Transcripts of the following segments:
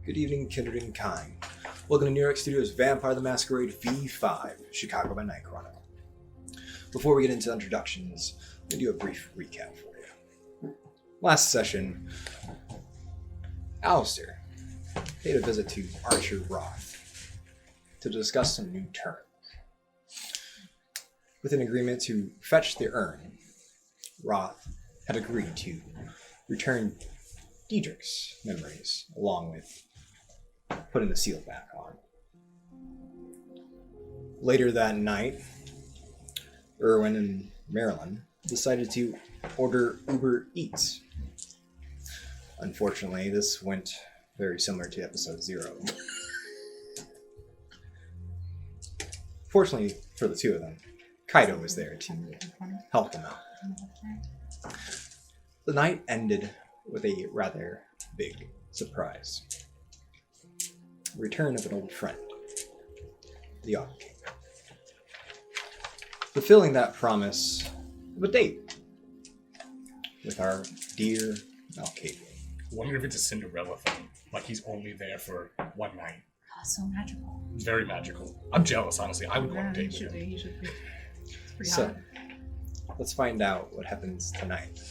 Good evening, kindred and kind. Welcome to NearDark Studios Vampire the Masquerade V5, Chicago by Night Chronicle. Before we get into introductions, let me do a brief recap for you. Last session, Alistair paid a visit to Archer Roth to discuss some new terms. With an agreement to fetch the urn, Roth had agreed to return Diedrich's memories, along with putting the seal back on. Later that night, Erwin and Marilyn decided to order Uber Eats. Unfortunately, this went very similar to episode 0. Fortunately for the two of them, Kaido was there to help them out. The night ended with a rather big surprise. Return of an old friend, the Odd King. Fulfilling that promise of a date with our dear Malkavian. I wonder if it's a Cinderella thing. Like he's only there for one night. Oh, so magical. It's very magical. I'm jealous, honestly. I would want to date with him. He should be. It's pretty So, hot. let's find out what happens tonight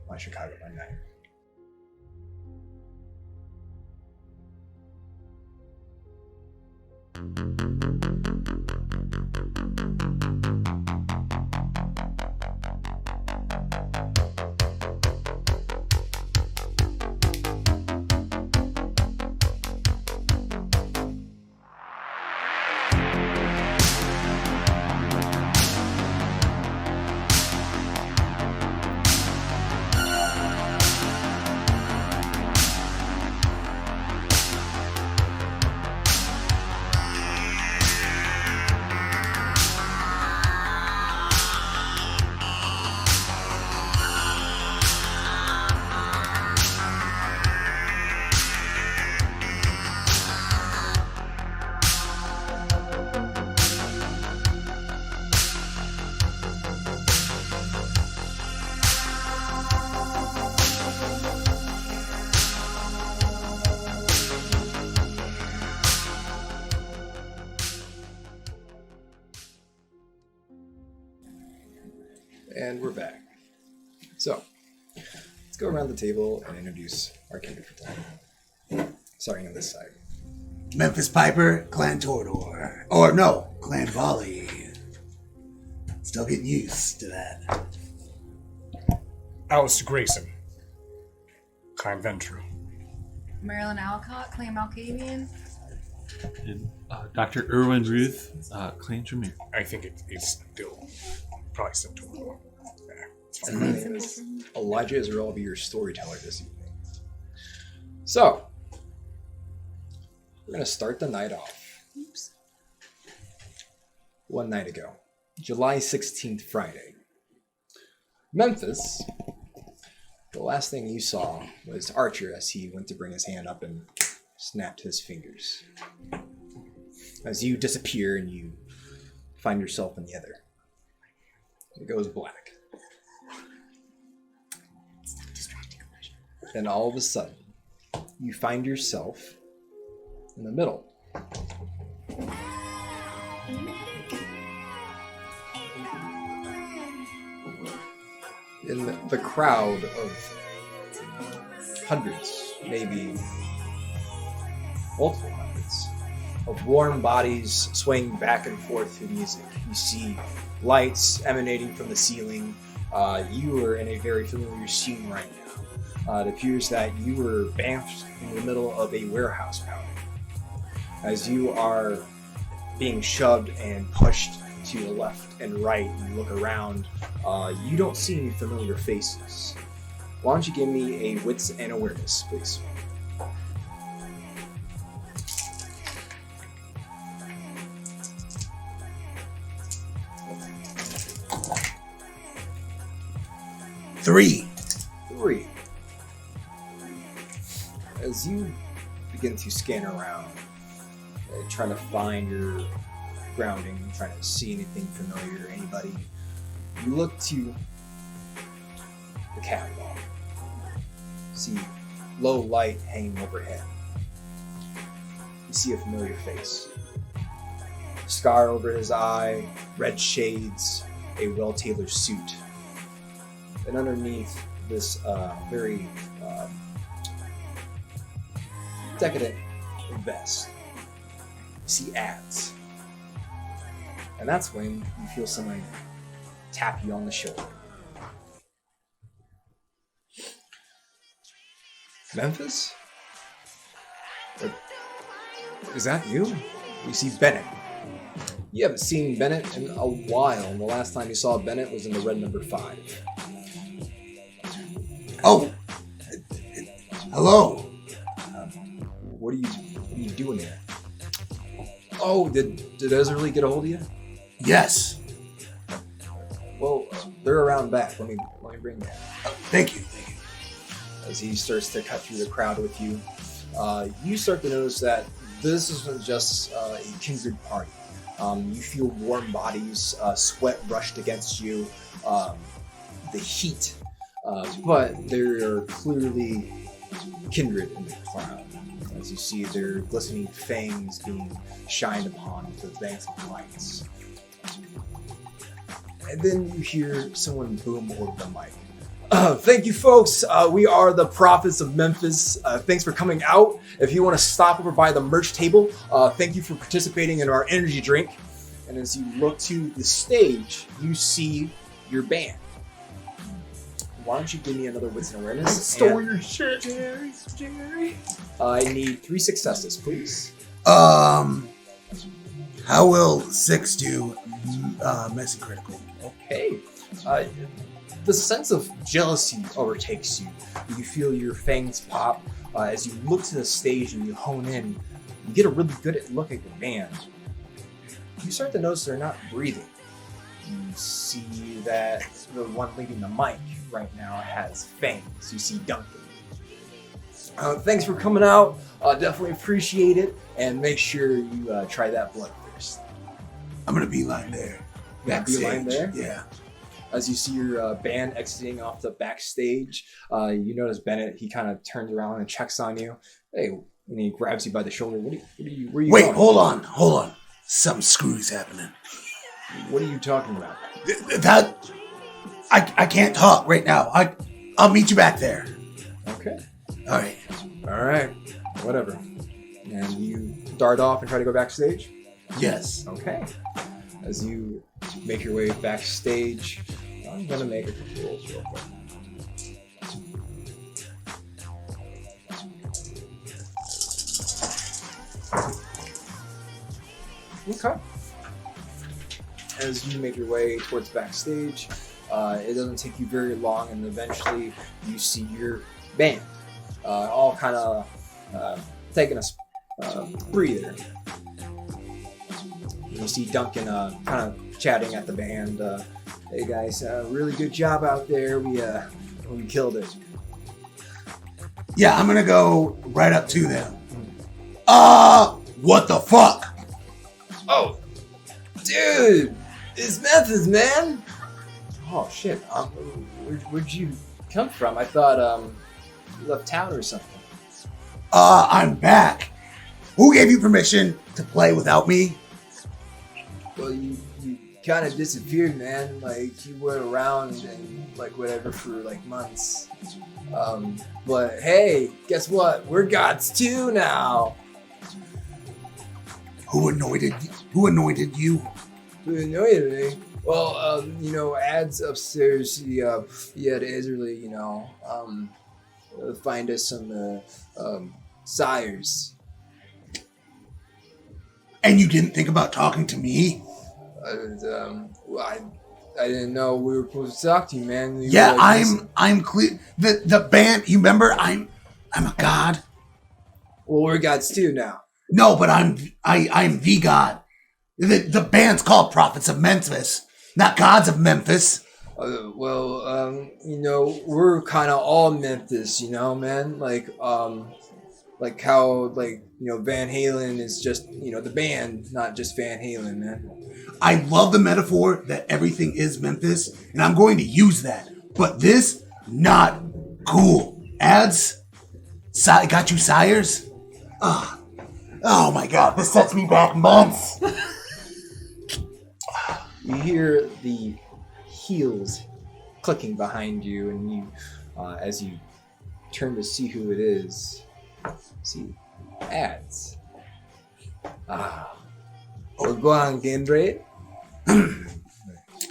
on Chicago by Night. And we're back. So, let's go around the table and introduce our kindred for tonight. Starting on this side. Memphis Piper, Clan Torador. Or no, Clan Volley. Still getting used to that. Alistair Grayson. Clan Ventru. Marilyn Alcott, Clan Malkavian. And Dr. Erwin Ruth, Clan Tremere. I think it's still probably Centaur. And my name is Elijah Israel. I'll be your storyteller this evening. So, we're going to start the night off. Oops. One night ago, July 16th, Friday. Memphis, the last thing you saw was Archer as he went to bring his hand up and snapped his fingers. As you disappear and you find yourself in the other. It goes black. Then all of a sudden, you find yourself in the middle. In the crowd of hundreds, maybe multiple hundreds, of warm bodies swaying back and forth to music. You see lights emanating from the ceiling. You are in a very familiar scene right now. It appears that you were bamfed in the middle of a warehouse powder. As you are being shoved and pushed to the left and right, you look around, you don't see any familiar faces. Why don't you give me a wits and awareness, please? Three. As you begin to scan around, trying to find your grounding, trying to see anything familiar, anybody, you look to the catwalk. See low light hanging overhead. You see a familiar face. Scar over his eye, red shades, a well-tailored suit. And underneath this very decadent vest, you see ads. And that's when you feel someone tap you on the shoulder. Memphis? Is that you? You see Bennett. You haven't seen Bennett in a while, and the last time you saw Bennett was in the red number 5. Oh, hello. What are you doing there? Oh, did Ezra get a hold of you? Yes. Well, they're around back. Let me bring them. Thank you. As he starts to cut through the crowd with you, you start to notice that this isn't just a kindred party. You feel warm bodies, sweat rushed against you, the heat, but there are clearly kindred in the crowd. As you see their glistening fangs being shined upon with advancing lights. And then you hear someone boom over the mic. Thank you, folks. We are the Prophets of Memphis. Thanks for coming out. If you want to stop over by the merch table, thank you for participating in our energy drink. And as you look to the stage, you see your band. Why don't you give me another wits and awareness? I stole your shit, Jerry. I need 3 successes, please. How will 6 do messy critical? Okay. The sense of jealousy overtakes you. You feel your fangs pop as you look to the stage and you hone in. You get a really good look at your band. You start to notice they're not breathing. You see that the one leading the mic right now has fangs. You see Duncan. Thanks for coming out. Definitely appreciate it. And make sure you try that blood first. I'm gonna beeline there. Beeline there? Yeah. As you see your band exiting off the backstage, you notice Bennett. He kind of turns around and checks on you. Hey, and he grabs you by the shoulder. Where are you Wait, going? hold on. Some screws happening. What are you talking about? That I can't talk right now. I'll meet you back there. Okay. All right. Whatever. And you dart off and try to go backstage? Yes. Okay. As you make your way backstage, I'm going to make a couple rolls real quick. Okay. As you make your way towards backstage, it doesn't take you very long, and eventually you see your band all kind of taking a breather. You see Duncan kind of chatting at the band. Hey guys, really good job out there. We killed it. Yeah, I'm gonna go right up to them. What the fuck? Oh, dude, it's Memphis, man. Oh shit. Where'd you come from? I thought you left town or something. I'm back. Who gave you permission to play without me? Well, you kind of disappeared, man. Like, you weren't around and, like, whatever for, like, months. But, hey, guess what? We're gods, too, now. Who anointed you? Who anointed me? Well, Ad's upstairs, he had Ezra, find us some, sires. And you didn't think about talking to me? I didn't know we were supposed to talk to you, man. I'm clear. The band. You remember? I'm a god. Well, we're gods too now. No, but I'm the god. The band's called Prophets of Memphis, not Gods of Memphis. We're kind of all Memphis, man. Like how, Van Halen is just, the band, not just Van Halen, man. I love the metaphor that everything is Memphis, and I'm going to use that. But this, not cool. Ads, Got you sires? Oh my god, this sets me back months. You hear the heels clicking behind you, and you, as you turn to see who it is, see ads. We're going, Kindred.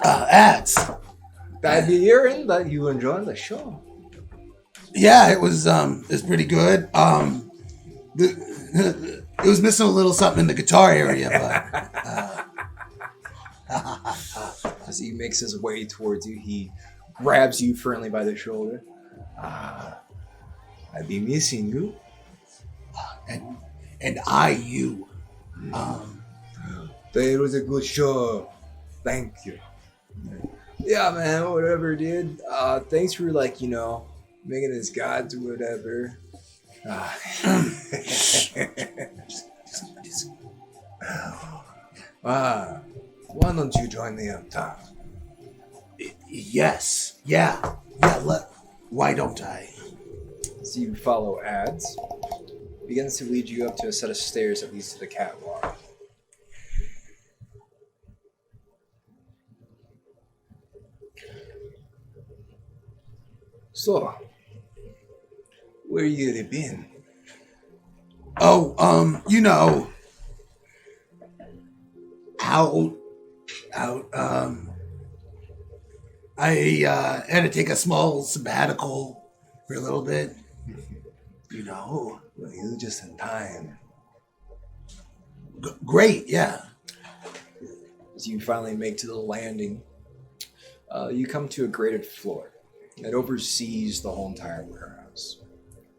Ads. Glad to hear that you enjoyed the show. Yeah, it was pretty good. It was missing a little something in the guitar area, but As he makes his way towards you, he grabs you firmly by the shoulder. I'd be missing you. and you. It was a good show. Thank you. Yeah, man, whatever, dude. Thanks for, making us gods or whatever. Why don't you join me up top? Yes. Yeah. Why don't I? So you follow ads. Begins to lead you up to a set of stairs that leads to the catwalk. So, where you been? Oh, I had to take a small sabbatical for a little bit. Well, you just in time. Great, yeah. As you finally make to the landing, you come to a graded floor that oversees the whole entire warehouse.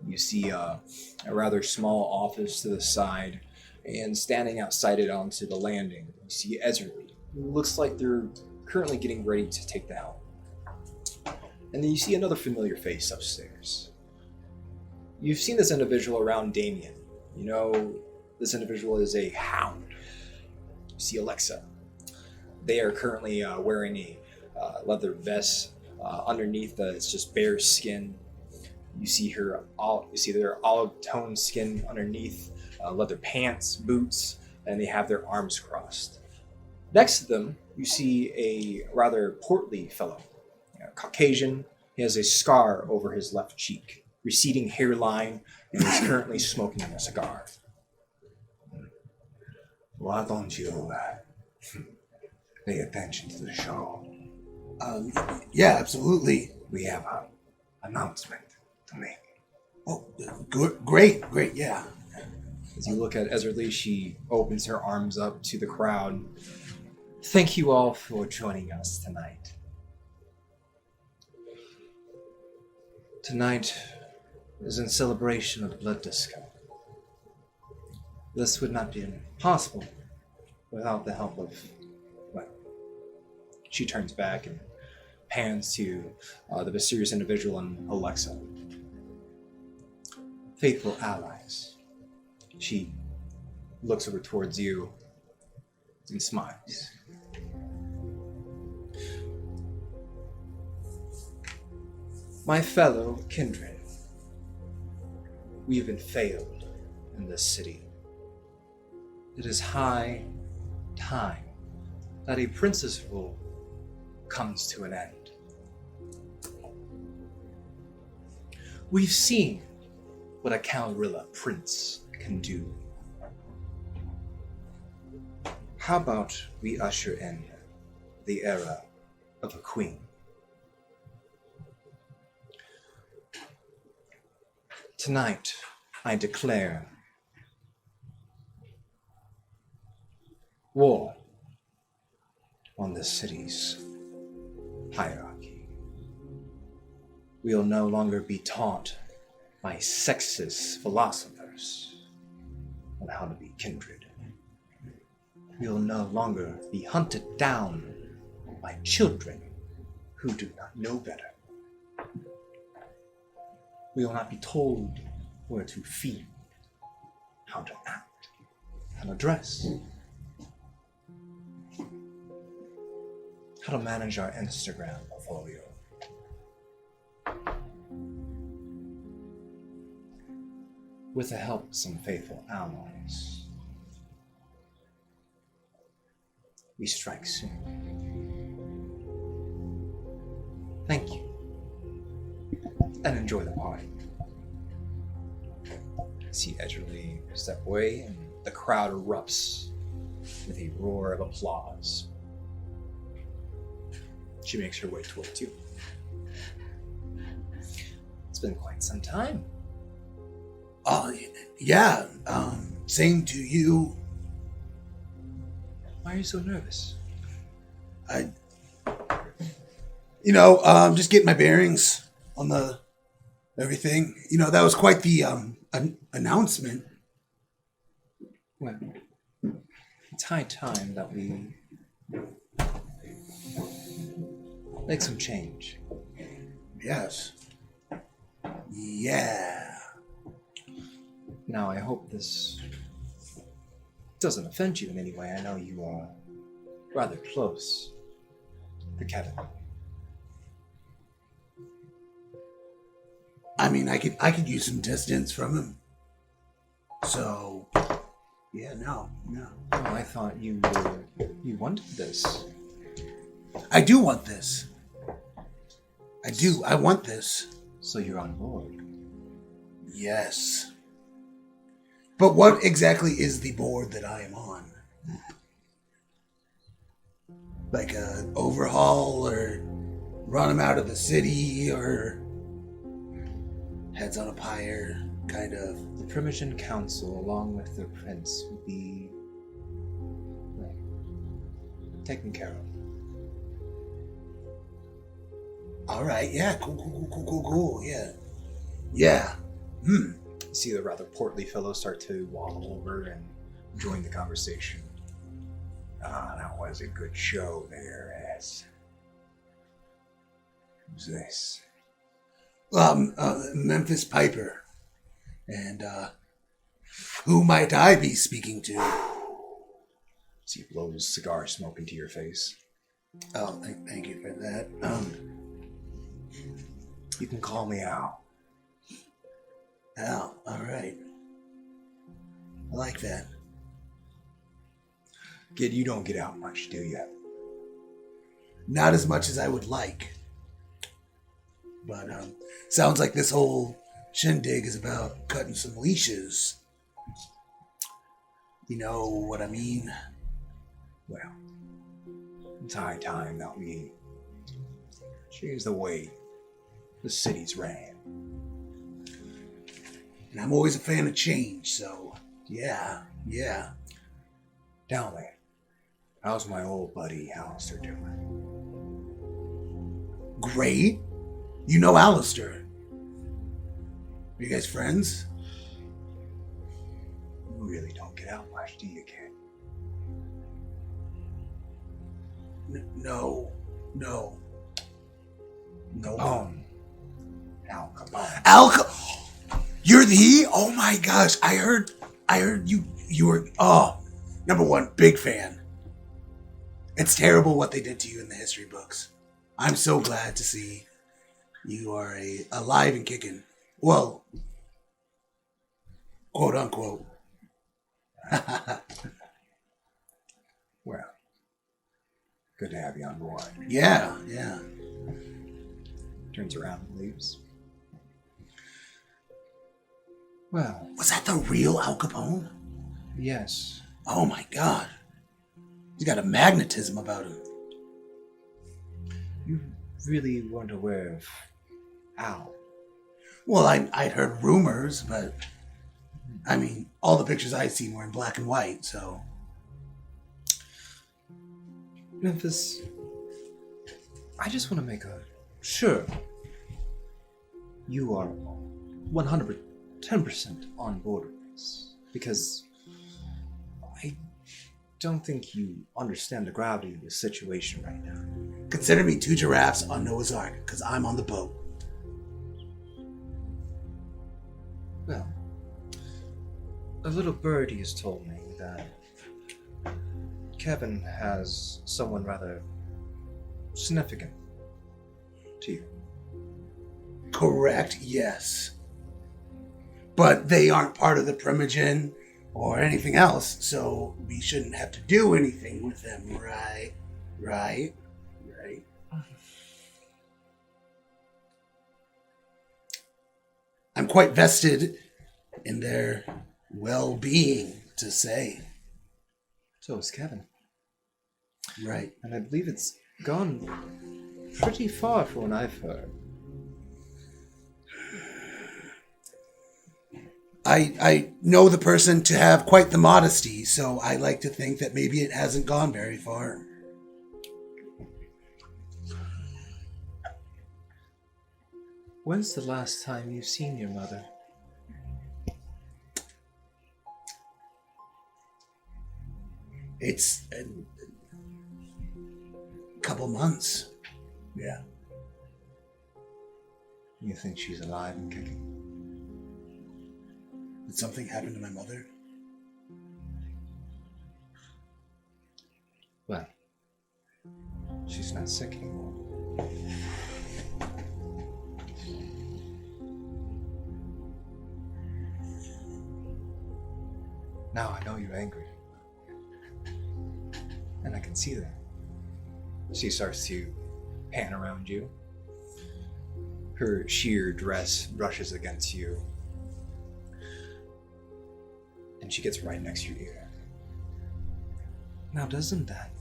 You see a rather small office to the side, and standing outside it onto the landing, you see Ezerly. Looks like they're currently getting ready to take the helm. And then you see another familiar face upstairs. You've seen this individual around Damien. You know, this individual is a hound. You see Alexa. They are currently wearing a leather vest. Underneath, it's just bare skin. You see their olive toned skin underneath, leather pants, boots, and they have their arms crossed. Next to them, you see a rather portly fellow, Caucasian. He has a scar over his left cheek, receding hairline, and is currently smoking a cigar. Why don't you pay attention to the show? Yeah, absolutely. We have an announcement to make. Oh, great, yeah. As you look at Ezerly, she opens her arms up to the crowd. Thank you all for joining us tonight. Tonight is in celebration of the Blood Disco. This would not be possible without the help of, she turns back and pans to the mysterious individual and Alexa. Faithful allies. She looks over towards you and smiles. My fellow kindred, we have been failed in this city. It is high time that a prince's rule comes to an end. We've seen what a Calrilla prince can do. How about we usher in the era of a queen? Tonight, I declare war on this city's hierarchy. We'll no longer be taught by sexist philosophers on how to be kindred. We'll no longer be hunted down by children who do not know better. We will not be told where to feed, how to act, how to dress, how to manage our Instagram portfolio. with the help of some faithful allies, we strike soon. Thank you. And enjoy the party. See Edgerly step away, and the crowd erupts with a roar of applause. She makes her way towards you. It's been quite some time. Yeah, same to you. Why are you so nervous? Just getting my bearings on everything. That was quite the announcement. Well, it's high time that we make some change. Yes. Yeah. Now, I hope this doesn't offend you in any way. I know you are rather close to Kevin. I mean, I could use some distance from him. So, yeah, no. Oh, I thought you wanted this. I do want this. I do. I want this. So you're on board. Yes. But what exactly is the board that I am on? Like a overhaul, or run him out of the city, or heads on a pyre, kind of. The Primogen Council, along with the Prince, will be taken care of. All right, yeah, cool, yeah. You see the rather portly fellow start to waddle over and join the conversation. That was a good show there, as. Who's this? Memphis Piper. And, who might I be speaking to? See, he blows cigar smoke into your face. Oh, thank you for that. You can call me Al. Al, alright. I like that. Kid, you don't get out much, do you? Not as much as I would like. But, sounds like this whole shindig is about cutting some leashes. You know what I mean? Well, it's high time that we change the way the city's ran. And I'm always a fan of change, so yeah. Down there, how's my old buddy Alistair doing? Great. You know Alistair. Are you guys friends? You really don't get out much, do you, kid? No. Al Capone. You're the? Oh my gosh, I heard you were, number one, big fan. It's terrible what they did to you in the history books. I'm so glad to see you are alive and kicking. Well, quote unquote. Well, good to have you on board. Yeah. Turns around and leaves. Well, Was that the real Al Capone? yes. Oh my god. He's got a magnetism about him. You really weren't aware of Al. Well, I'd heard rumors, but I mean, all the pictures I'd seen were in black and white, so. Memphis, I just want to make sure you are 110% on board with this, because I don't think you understand the gravity of the situation right now. Consider me 2 giraffes on Noah's Ark, because I'm on the boat. Well, a little birdie has told me that Kevin has someone rather significant to you. Correct, yes. but they aren't part of the Primogen or anything else, so we shouldn't have to do anything with them, right? Right? I'm quite vested in their well-being, to say. So is Kevin. Right. And I believe it's gone pretty far from what I've heard. I know the person to have quite the modesty, so I like to think that maybe it hasn't gone very far. When's the last time you've seen your mother? It's a couple months. Yeah. You think she's alive and kicking? Did something happen to my mother? Well, she's not sick anymore. Now I know you're angry. And I can see that. She starts to pan around you. Her sheer dress brushes against you. And she gets right next to your ear. Now, doesn't that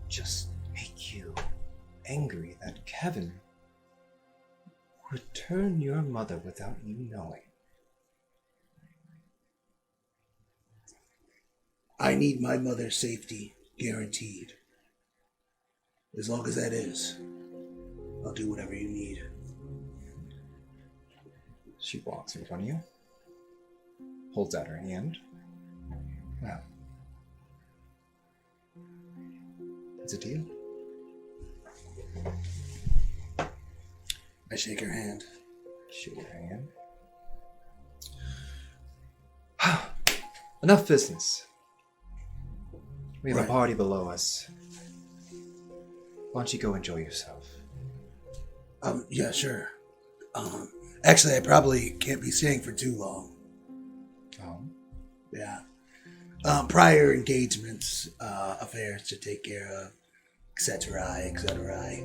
just make you angry that Kevin returned your mother without you knowing? I need my mother's safety guaranteed. As long as that is, I'll do whatever you need. She walks in front of you, holds out her hand. Now, it's a deal. I shake her hand. Shake her hand. Enough business. We have Right. a party below us. Why don't you go enjoy yourself? Yeah, sure. Actually, I probably can't be staying for too long. Oh. Yeah. Prior engagements, affairs to take care of, etc., etc.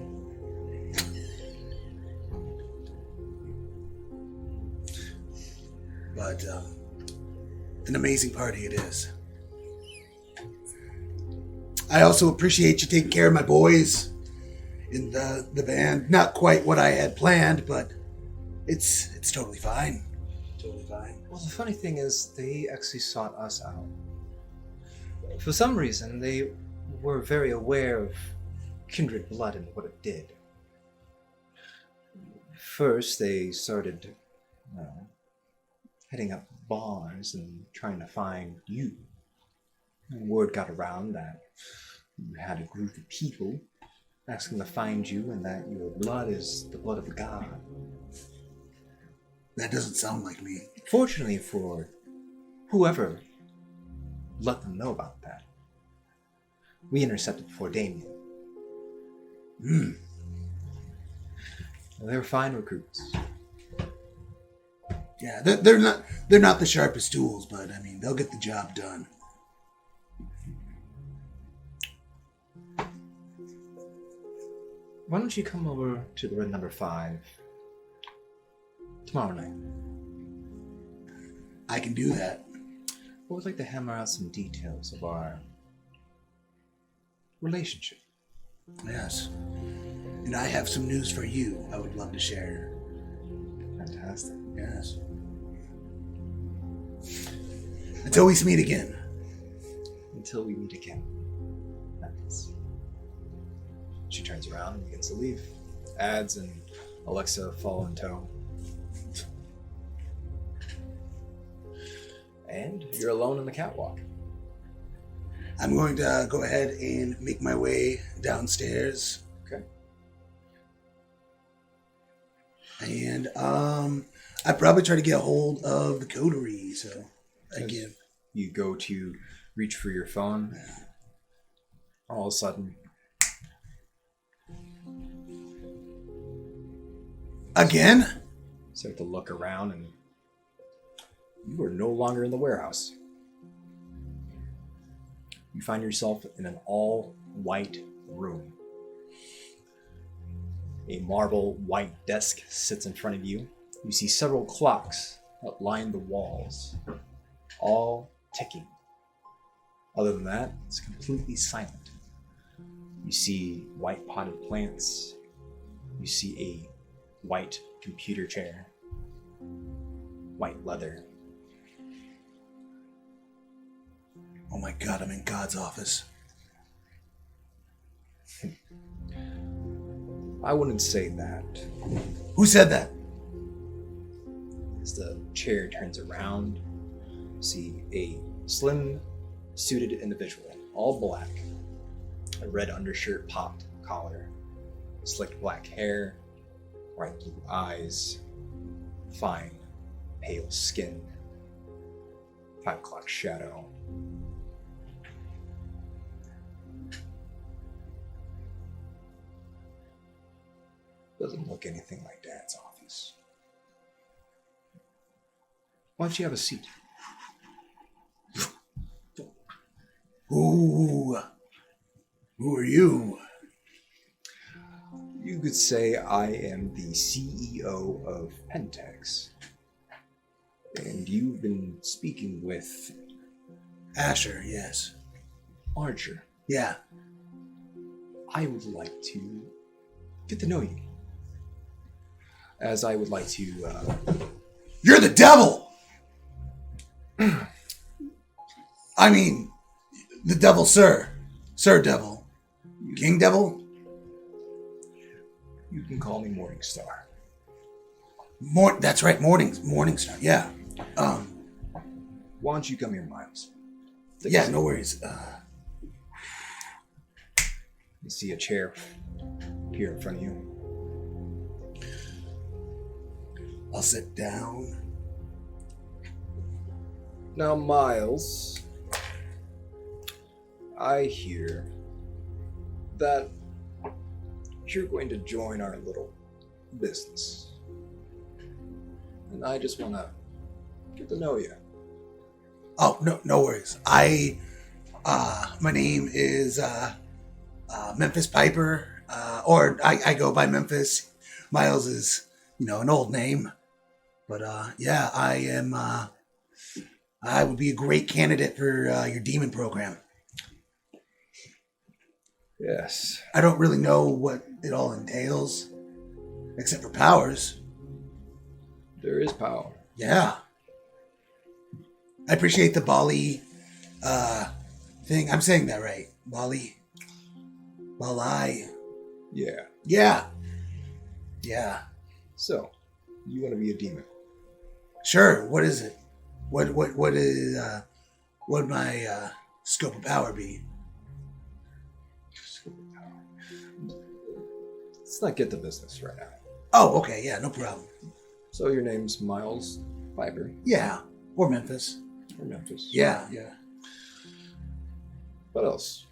But, an amazing party it is. I also appreciate you taking care of my boys in the band. Not quite what I had planned, but it's totally fine. Totally fine. Well, the funny thing is, they actually sought us out. For some reason, they were very aware of kindred blood and what it did. First, they started heading up bars and trying to find you. And word got around that you had a group of people asking to find you and that your blood is the blood of a god. That doesn't sound like me. Fortunately for whoever let them know about that, we intercepted before Damien. They were fine recruits. Yeah, they're not the sharpest tools, but I mean they'll get the job done. Why don't you come over to the Red Number 5 tomorrow night? I can do that. I would like to hammer out some details of our relationship. Yes. And I have some news for you I would love to share. Fantastic. Yes. Until we meet again. Until we meet again. That is. She turns around and begins to leave. Ads and Alexa fall in tow. And you're alone on the catwalk. I'm going to go ahead and make my way downstairs. Okay. And I probably try to get a hold of the coterie, so again. You go to reach for your phone. All of a sudden, Again? start to look around and You are no longer in the warehouse. You find yourself in an all-white room. A marble white desk sits in front of you. You see several clocks that line the walls, all ticking. Other than that, it's completely silent. You see white potted plants. You see a white computer chair, white leather. Oh my God, I'm in God's office. I wouldn't say that. Who said that? As the chair turns around, you see a slim, suited individual, all black. A red undershirt, popped collar, slicked black hair, bright blue eyes, fine, pale skin, 5 o'clock shadow. Doesn't look anything like Dad's office. Why don't you have a seat? Who are you? You could say I am the CEO of Pentex. And you've been speaking with Asher, yes. Archer. Yeah. I would like to get to know you. As I would like to, You're the devil! I mean, the devil, sir. Sir devil. King devil? you can call me Morningstar. That's right, Morningstar, yeah. Why don't you come here, Miles? Take a Yeah, seat. no worries. You see a chair appear in front of you. I'll sit down. Now, Miles, I hear that you're going to join our little business. And I just want to get to know you. Oh, no worries. My name is Memphis Piper, or I go by Memphis. Miles is, an old name. But yeah, I would be a great candidate for your demon program. Yes. I don't really know what it all entails, except for powers. There is power. Yeah. I appreciate the Bali thing. I'm saying that right. Bali. Yeah. Yeah. Yeah. So, you want to be a demon? Sure. What is it? What is what would my scope of power be? Let's not get to business right now. Oh, okay. Yeah, no problem. So your name's Miles Piper, Yeah. Or Memphis. or Memphis. Yeah. What else?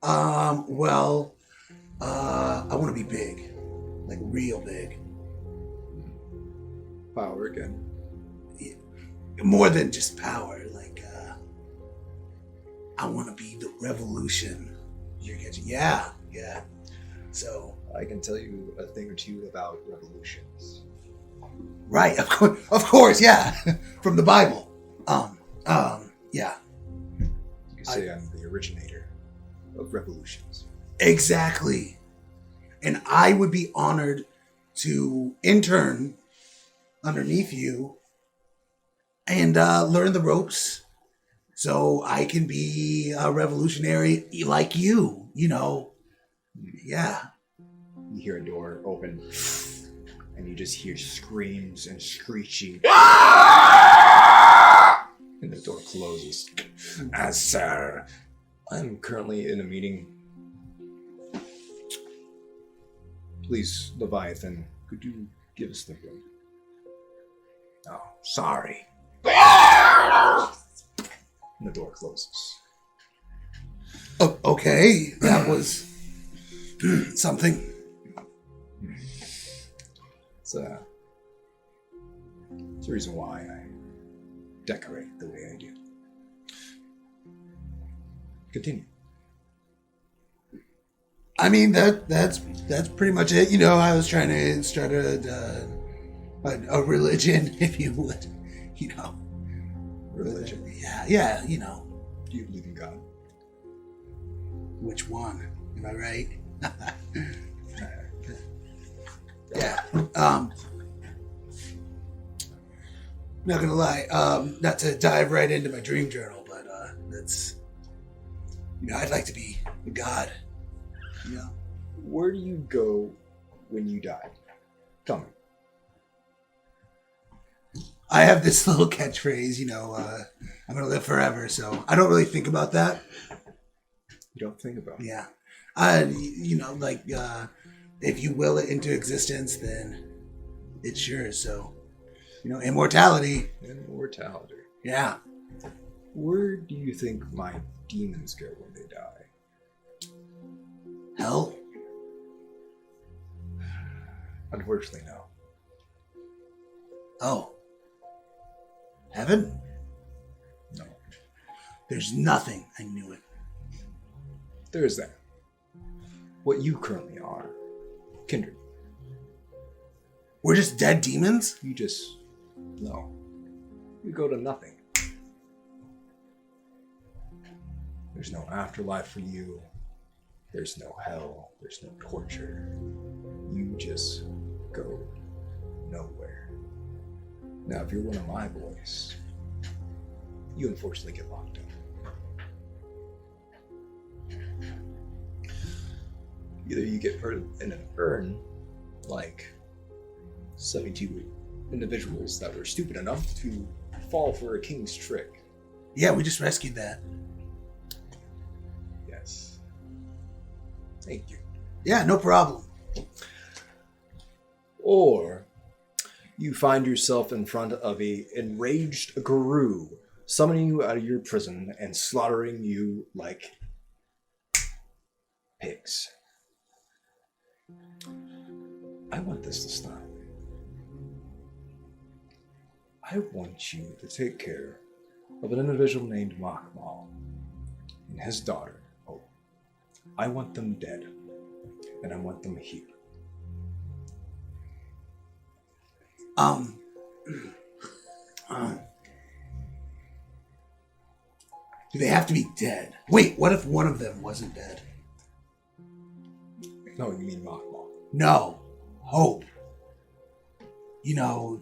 Well, I want to be big. Like real big. Power again. More than just power. Like, I want to be the revolution. You're getting, yeah. So, I can tell you a thing or two about revolutions. right, of course, yeah, from the Bible. Yeah, You could say I'm the originator of revolutions. exactly. And I would be honored to intern underneath you and learn the ropes so I can be a revolutionary like you, Yeah. You hear a door open, and you just hear screams and screeching. And the door closes. Sir, I'm currently in a meeting. Please, Leviathan, could you give us the room? Oh, sorry. And the door closes. Oh, okay, that was something. It's the reason why I decorate the way I do. Continue. I mean, that's pretty much it. You know, I was trying to start a religion, if you would. You know. Religion. Yeah, you know. Do you believe in God? Which one? Am I right? Yeah. Not gonna lie. Not to dive right into my dream journal, but that's, you know, I'd like to be a god. You know. Where do you go when you die? Tell me. I have this little catchphrase, you know, I'm gonna live forever, so I don't really think about that. You don't think about it. Yeah. You know, like, if you will it into existence, then it's yours. So, you know, immortality. Immortality. Yeah. Where do you think my demons go when they die? Hell. Unfortunately, no. Oh. Heaven? No. There's nothing. I knew it. There is that. What you currently are. Kindred. We're just dead demons? You just... No. You go to nothing. There's no afterlife for you. There's no hell. There's no torture. You just go nowhere. Now, if you're one of my boys, you unfortunately get locked up. Either you get put in an urn, like 72 individuals that were stupid enough to fall for a king's trick. Yeah, we just rescued that. Yes. Thank you. Yeah, no problem. Or you find yourself in front of a enraged guru summoning you out of your prison and slaughtering you like pigs. I want this to stop. I want you to take care of an individual named Makmal and his daughter. Oh, I want them dead, and I want them here. Do they have to be dead? Wait, what if one of them wasn't dead? No, you mean Makmal. No. Hope. You know,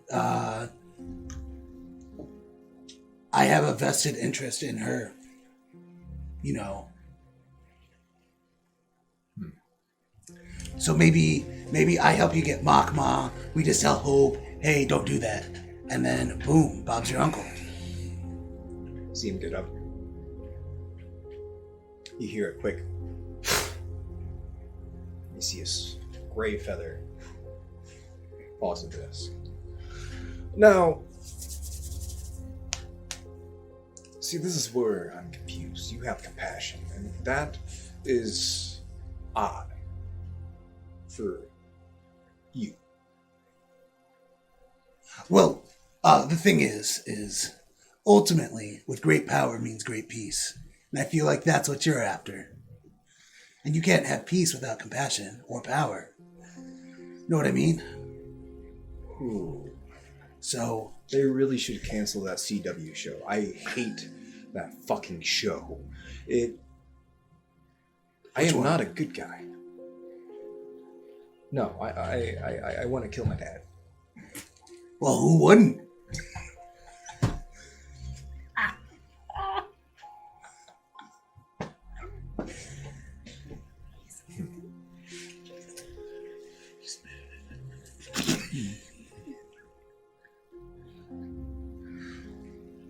I have a vested interest in her. You know. So maybe I help you get Makma. We just tell Hope, hey, don't do that. And then, boom, Bob's your uncle. See him get up. You hear a quick. You see a gray feather falls into this. Now, see, this is where I'm confused. You have compassion, and that is odd for you. Well, the thing is ultimately, with great power means great peace. And I feel like that's what you're after. And you can't have peace without compassion or power. Know what I mean? Ooh. So... They really should cancel that CW show. I hate that fucking show. I am not a good guy. No, I want to kill my dad. Well, who wouldn't?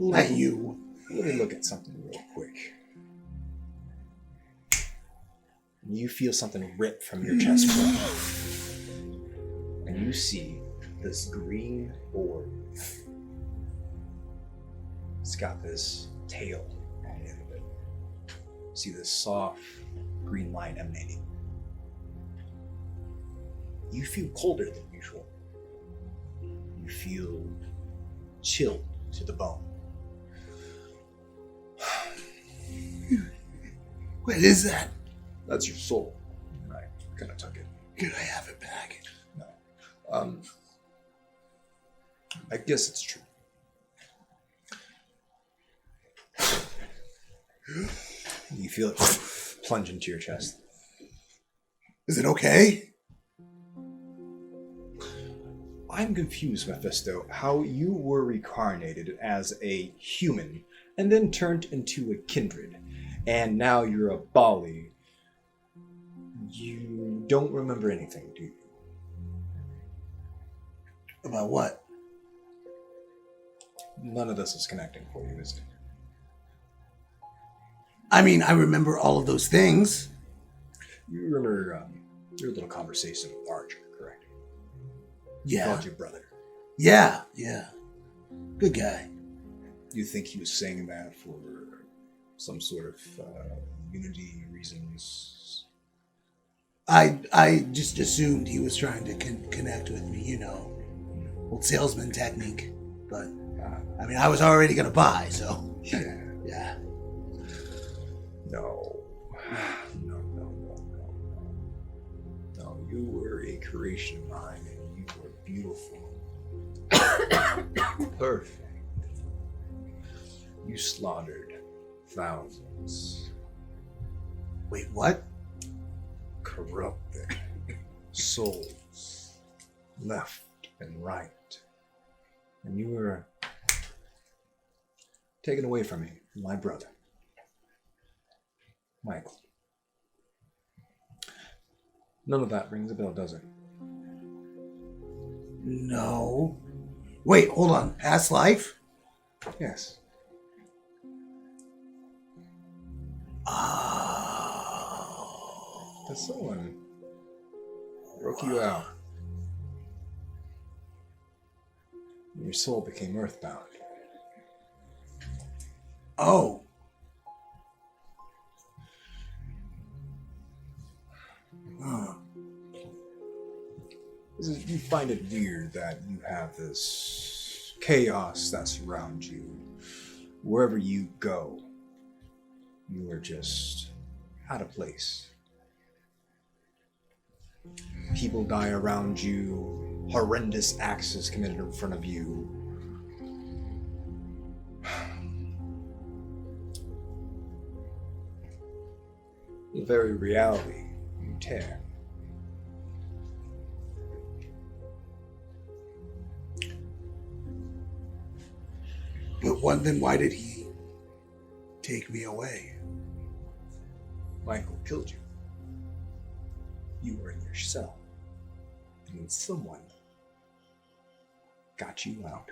Not you. Let me look at something real quick. You feel something rip from your chest plate. And you see this green orb. It's got this tail on the end of it. See this soft green light emanating. You feel colder than usual. You feel chilled to the bone. What is that? That's your soul. I kind of took it. Could I have it back? No. I guess it's true. You feel it plunge into your chest. Is it okay? I'm confused, Mephisto, how you were reincarnated as a human and then turned into a kindred, and now you're a Bali. You don't remember anything, do you? About what? None of this is connecting for you, is it? I mean, I remember all of those things. You remember your little conversation with Archer, correct? He Yeah. called you brother. Yeah. Good guy. You think he was saying that for some sort of unity reasons? I just assumed he was trying to connect with me, old salesman technique. But, I mean, I was already going to buy, so. Yeah. No. No, you were a creation of mine, and you were beautiful. Perfect. You slaughtered thousands. Wait, what? Corrupted souls, left and right. And you were taken away from me, my brother, Michael. None of that rings a bell, does it? No. Wait, hold on. Past life? Yes. Oh. That someone broke you out. Your soul became earthbound. Oh. Huh. You find it weird that you have this chaos that surrounds you. Wherever you go, you are just out of place. People die around you. Horrendous acts is committed in front of you. The very reality you tear. But then why did he take me away? Michael killed you. You were in your cell. And then someone got you out.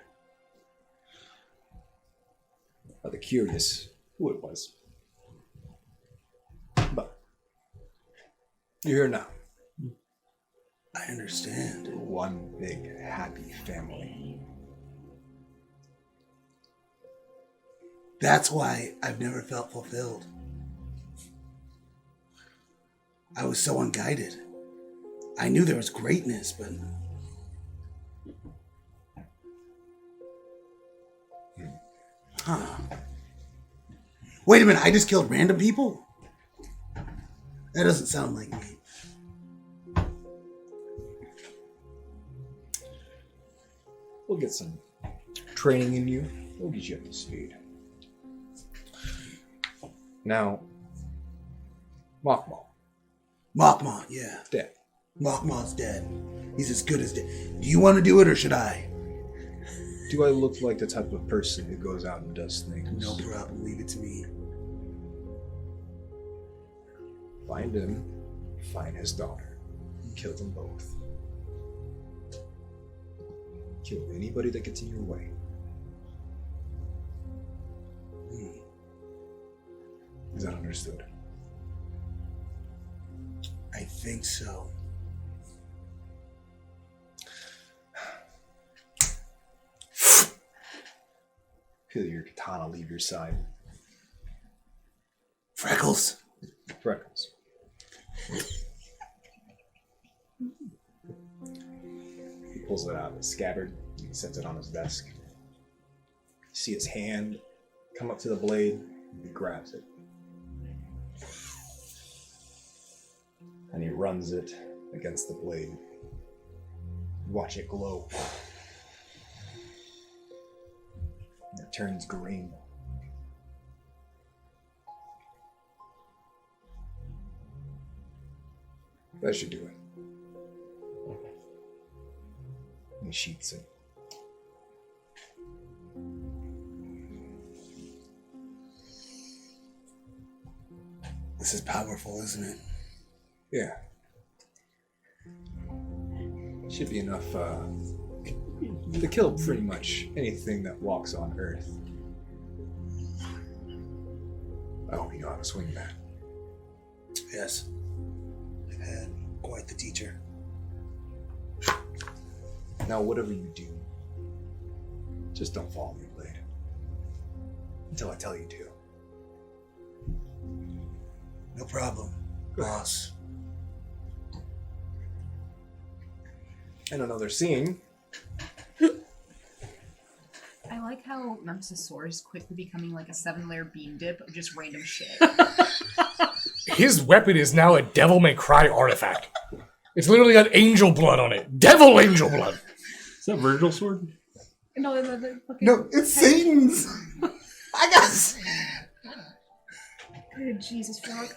Rather curious who it was. But you're here now. I understand. One big happy family. That's why I've never felt fulfilled. I was so unguided. I knew there was greatness, but... Huh. Wait a minute, I just killed random people? That doesn't sound like me. We'll get some training in you. We'll get you up to speed. Now, Mokmal. Mokma, yeah. Dead. Mokma's dead. He's as good as dead. Do you want to do it or should I? Do I look like the type of person who goes out and does things? No problem, leave it to me. Find him, find his daughter, kill them both. Kill anybody that gets in your way. Is that understood? I think so. Feel your katana leave your side. Freckles. Freckles. He pulls it out of his scabbard. He sets it on his desk. You see his hand come up to the blade. He grabs it. And he runs it against the blade. You watch it glow. It turns green. That should do it. He sheets it. This is powerful, isn't it? Yeah. Should be enough to kill pretty much anything that walks on Earth. Oh, you know how to swing that. Yes. I've had quite the teacher. Now, whatever you do, just don't follow your blade. Until I tell you to. No problem, boss. And another scene. I like how Memphis' sword is quickly becoming like a 7-layer beam dip of just random shit. His weapon is now a Devil May Cry artifact. It's literally got angel blood on it. Devil angel blood. Is that Virgil's sword? No, the fucking... No, it's Satan's. I got. Good Jesus fuck.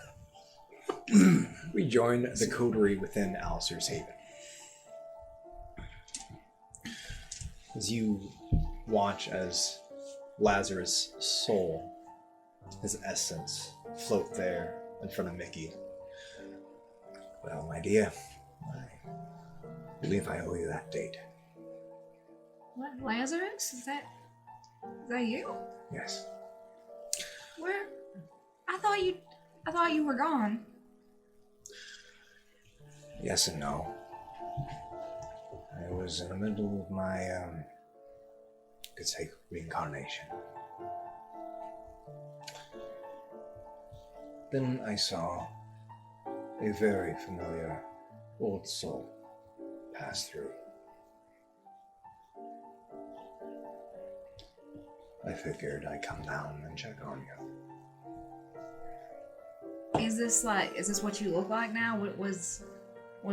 We join the coterie within Alistair's Haven. As you watch as Lazarus' soul, his essence, float there in front of Mickey. Well, my dear, I believe I owe you that date. What, Lazarus? Is that you? Yes. Where? I thought you were gone. Yes and no. I was in the middle of my, could say reincarnation. Then I saw a very familiar old soul pass through. I figured I'd come down and check on you. Is this what you look like now? What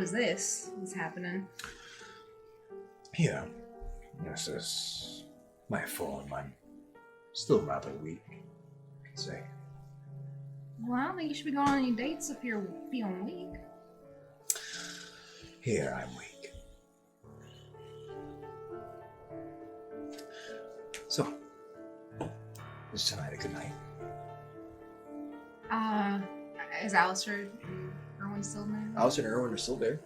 is this? What's happening? Yeah, this is my form. I'm still rather weak, I could say. Well, I don't think you should be going on any dates if you're feeling weak. Here I'm weak. So, is tonight a good night? Is Alistair and Erwin still there? Alistair and Erwin are still there.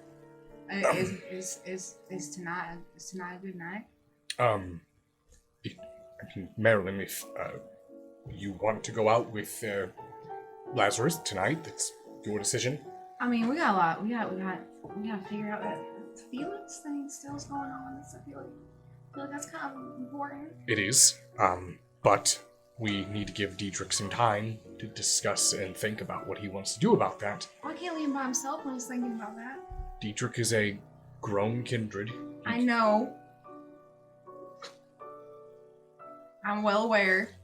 Is tonight a good night? Marilyn, if you want to go out with Lazarus tonight, that's your decision. I mean, we got a lot. We got to figure out that Felix thing still's going on. So I feel like that's kind of important. It is, but we need to give Diedrich some time to discuss and think about what he wants to do about that. Why can't leave him by himself when he's thinking about that? Diedrich is a grown kindred. I know. I'm well aware.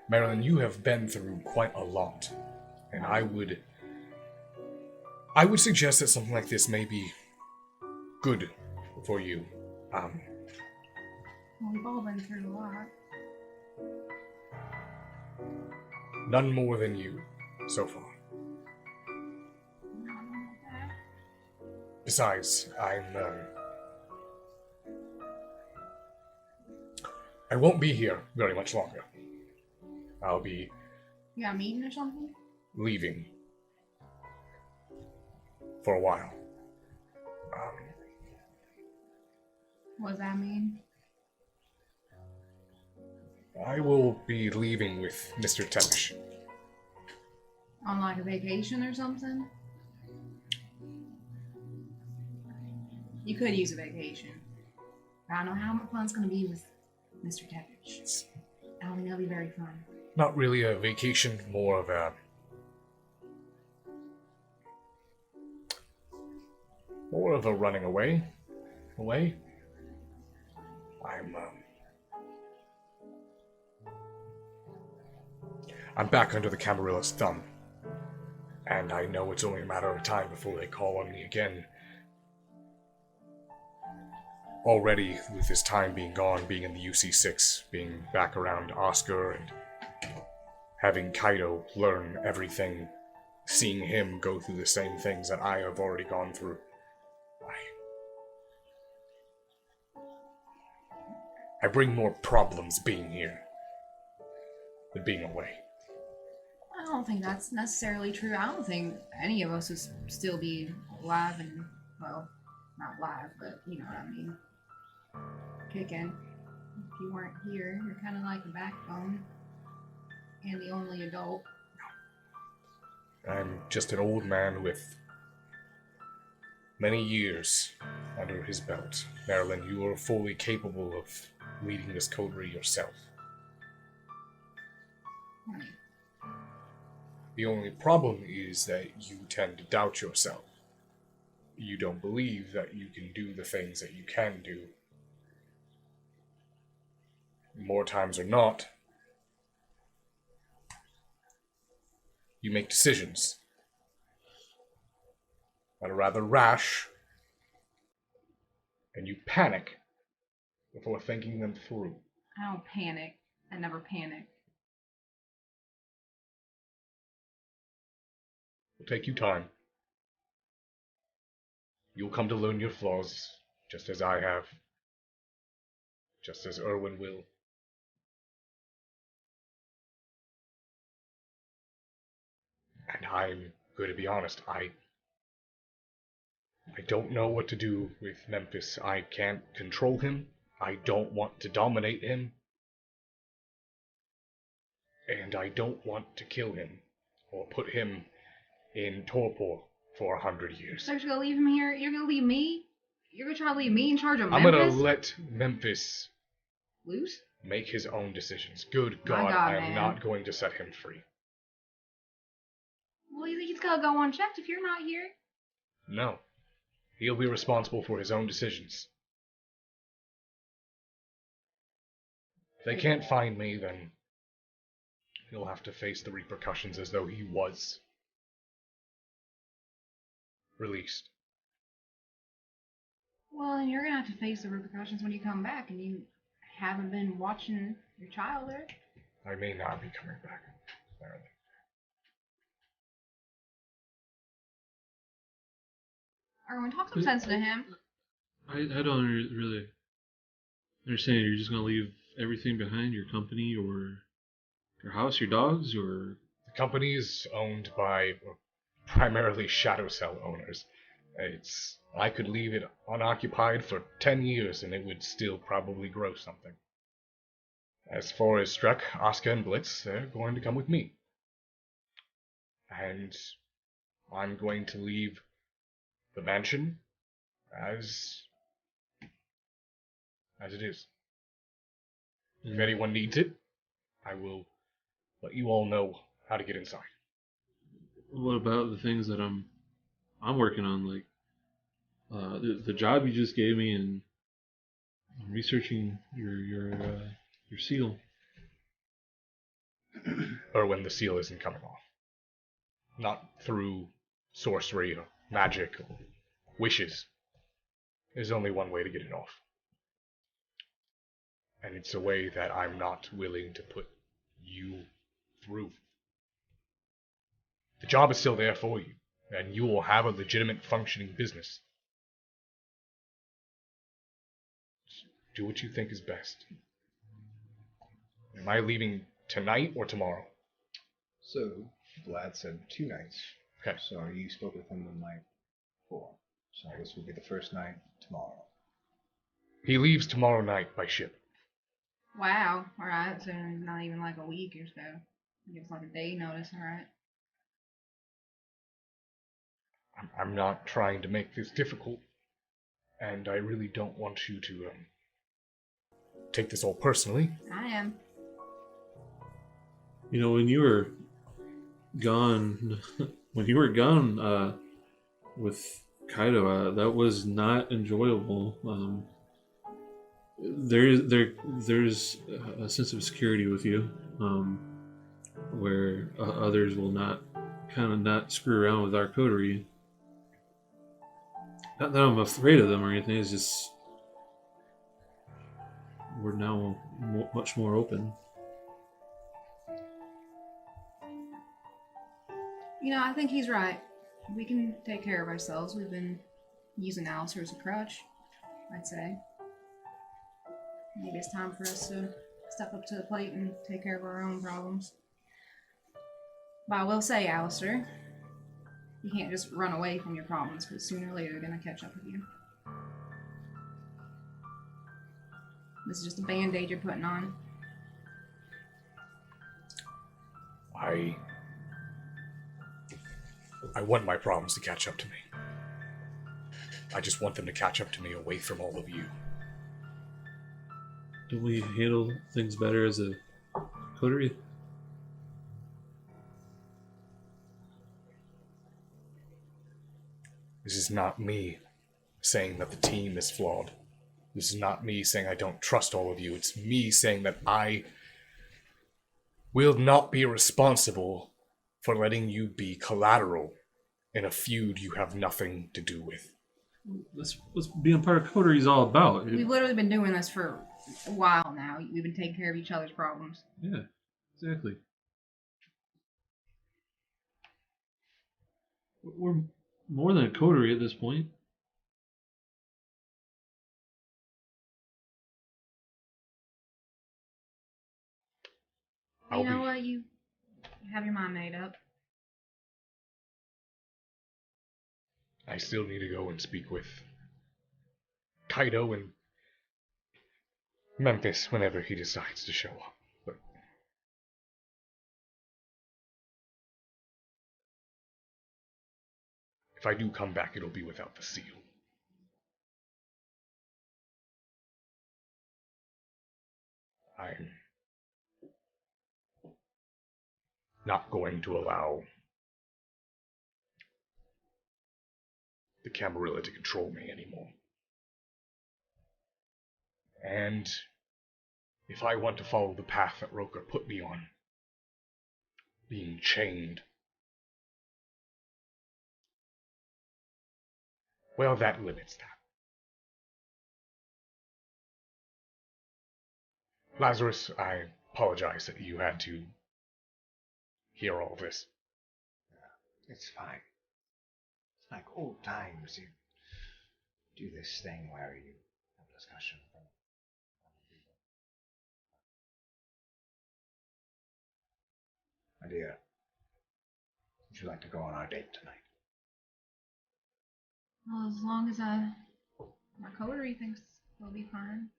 Marilyn, you have been through quite a lot, and I would suggest that something like this may be good for you. Well, we've all been through a lot. None more than you, so far. I don't know about that. Besides, I won't be here very much longer. I'll be You got a meeting or something? leaving for a while. What does that mean? I will be leaving with Mr. Tepish. On like a vacation or something? You could use a vacation. I don't know how fun's gonna be with Mr. Tepish. I don't think that'll be very fun. Not really a vacation, more of a running away. I'm back under the Camarilla's thumb. And I know it's only a matter of time before they call on me again. Already, with his time being gone, being in the UC6, being back around Oscar, and having Kaido learn everything, seeing him go through the same things that I have already gone through, I bring more problems being here than being away. I don't think that's necessarily true. I don't think any of us would still be alive and, well, not live, but you know what I mean. Kicking. If you weren't here, you're kind of like a backbone. And the only adult. I'm just an old man with many years under his belt. Marilyn, you are fully capable of leading this coterie yourself. Right. The only problem is that you tend to doubt yourself. You don't believe that you can do the things that you can do. More times or not, you make decisions that are rather rash, and you panic before thinking them through. I don't panic. I never panic. It'll take you time. You'll come to learn your flaws, just as I have. Just as Erwin will. And I'm going to be honest, I don't know what to do with Memphis. I can't control him. I don't want to dominate him. And I don't want to kill him, or put him in torpor for 100 years. So you're gonna leave him here? You're gonna leave me? You're gonna try to leave me in charge of I'm Memphis? gonna let Memphis Loose? make his own decisions. Good My God, God, I am man. not going to set him free. Well, he's gonna go unchecked if you're not here. No. He'll be responsible for his own decisions. If they can't find me, then he'll have to face the repercussions as though he was released. Well, and you're gonna have to face the repercussions when you come back, and you haven't been watching your child there. I may not be coming back. Apparently. Erwin, talk some sense to him. I don't really understand. You're just gonna leave everything behind, your company or your house, your dogs, or The company is owned by primarily Shadow Cell owners. I could leave it unoccupied for 10 years and it would still probably grow something. As far as Struck, Oscar, and Blitz, they're going to come with me. And I'm going to leave the mansion as it is. If anyone needs it, I will let you all know how to get inside. what about the things that I'm working on, like the job you just gave me and researching your seal. Or when the seal isn't coming off. Not through sorcery or magic or wishes. There's only one way to get it off. And it's a way that I'm not willing to put you through. The job is still there for you, and you will have a legitimate functioning business. Just do what you think is best. Am I leaving tonight or tomorrow? So, Vlad said 2 nights. Okay. So you spoke with him the night before. So this will be the first night tomorrow. He leaves tomorrow night by ship. Wow. Alright, so not even like a week or so. Gives like a day notice, alright. I'm not trying to make this difficult, and I really don't want you to take this all personally. I am. You know, when you were gone, with Kaido, that was not enjoyable. There's a sense of security with you. where others will not screw around with our coterie. Not that I'm afraid of them or anything. It's just we're now much more open. I think he's right. We can take care of ourselves. We've been using Alistair as a crutch, I'd say. Maybe it's time for us to step up to the plate and take care of our own problems. But I will say, Alistair, you can't just run away from your problems, because sooner or later they're going to catch up with you. This is just a band-aid you're putting on. I want my problems to catch up to me. I just want them to catch up to me away from all of you. Don't we handle things better as a coterie? This is not me saying that the team is flawed. This is not me saying I don't trust all of you. It's me saying that I will not be responsible for letting you be collateral in a feud you have nothing to do with. That's what being part of coterie is all about. We've literally been doing this for a while now. We've been taking care of each other's problems. Yeah, exactly. We're more than a coterie at this point. You know what? You have your mind made up. I still need to go and speak with Kaido and Memphis whenever he decides to show up. But if I do come back, it'll be without the seal. I'm not going to allow the Camarilla to control me anymore. And if I want to follow the path that Roker put me on, being chained, well, that limits that. Lazarus, I apologize that you had to hear all this. It's fine. It's like old times. You do this thing where you have a discussion. My dear, would you like to go on our date tonight? Well, as long as my coterie thinks we'll be fine.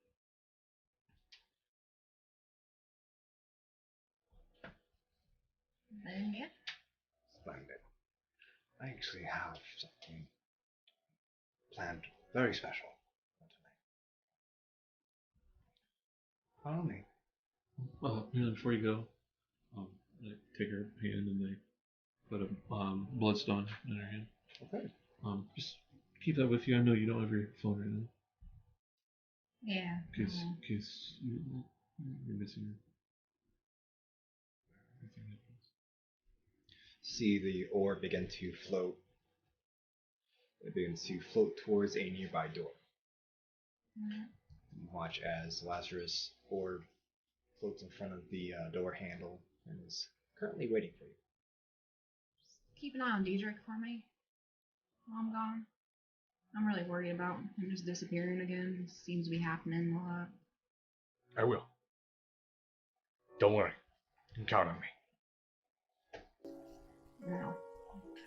Then, yeah. Splendid. I actually have something planned very special for tonight. Follow me. Before you go, I take her hand and they put a bloodstone in her hand. Okay. Just keep that with you. I know you don't have your phone right now. Yeah. In case you're missing her. See the orb begin to float. It begins to float towards a nearby door. You watch as Lazarus' orb floats in front of the door handle and is currently waiting for you. Keep an eye on Diedrich for me while I'm gone. I'm really worried about him just disappearing again. It seems to be happening a lot. I will. Don't worry. You can count on me. No.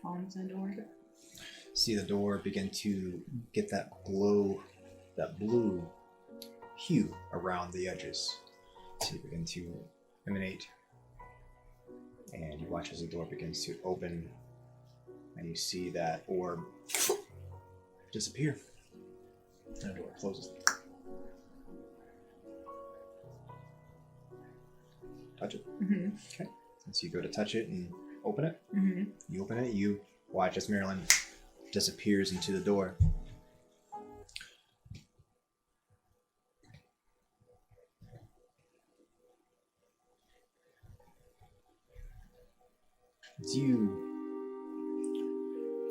Fall into the door. See the door begin to get that glow, that blue hue around the edges. So you begin to emanate. And you watch as the door begins to open. And you see that orb disappear. And the door closes. Touch it. Mm-hmm. Okay. And so you go to touch it and open it. Mm-hmm. You open it, you watch as Marilyn disappears into the door. As you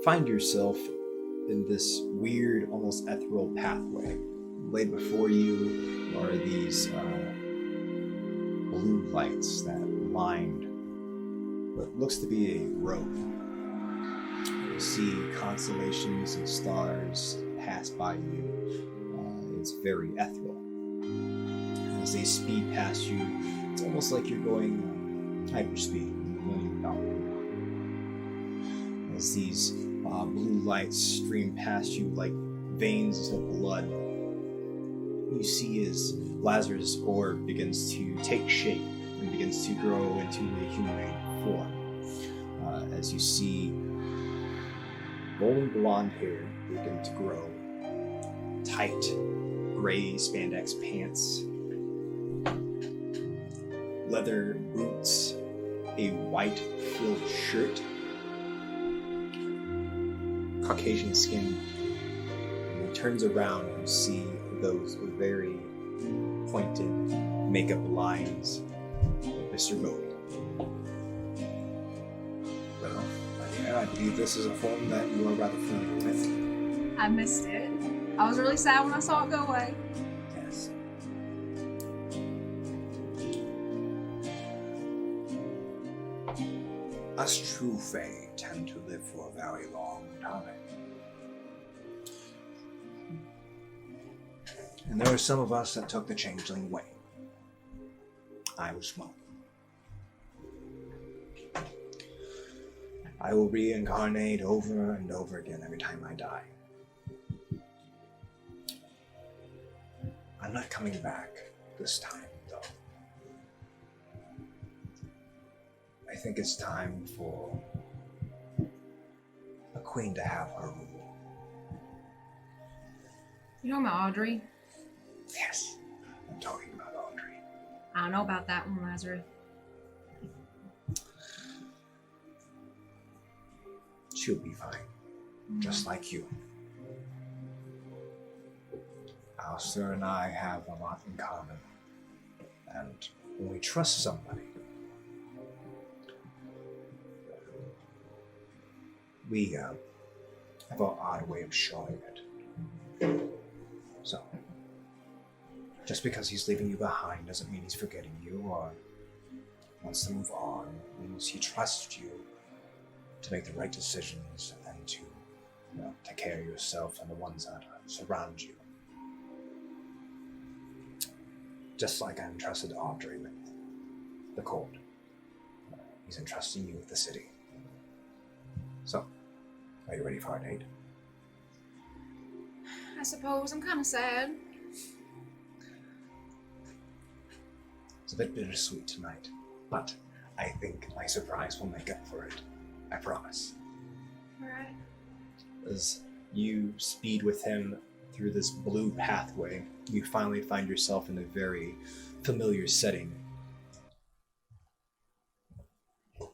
find yourself in this weird, almost ethereal pathway, laid before you are these blue lights that lined what looks to be a road. You see constellations and stars pass by you. It's very ethereal. As they speed past you, it's almost like you're going hyperspeed, $1 million. As these blue lights stream past you like veins of blood, you see as Lazarus' orb begins to take shape and begins to grow into a humanoid form. As you see golden blonde hair begin to grow, tight gray spandex pants, leather boots, a white frilled shirt, Caucasian skin. And he turns around and you see those very pointed makeup lines of Mr. Bowie. Well, yeah, I believe this is a form that you are rather familiar with. I missed it. I was really sad when I saw it go away. Yes. Us true Fae tend to live for a very long time. And there were some of us that took the changeling way. I was one. I will reincarnate over and over again every time I die. I'm not coming back this time, though. I think it's time for a queen to have her rule. You know about Audrey? Yes, I'm talking about Audrey. I don't know about that one, Lazarus. She'll be fine, just like you. Alistair and I have a lot in common. And when we trust somebody, we have an odd way of showing it. So, just because he's leaving you behind doesn't mean he's forgetting you or wants to move on. It means he trusts you to make the right decisions and to take care of yourself and the ones that surround you. Just like I entrusted Audrey with the court. He's entrusting you with the city. So, are you ready for our date? I suppose I'm kind of sad. It's a bit bittersweet tonight, but I think my surprise will make up for it. I promise. Alright. As you speed with him through this blue pathway, you finally find yourself in a very familiar setting. You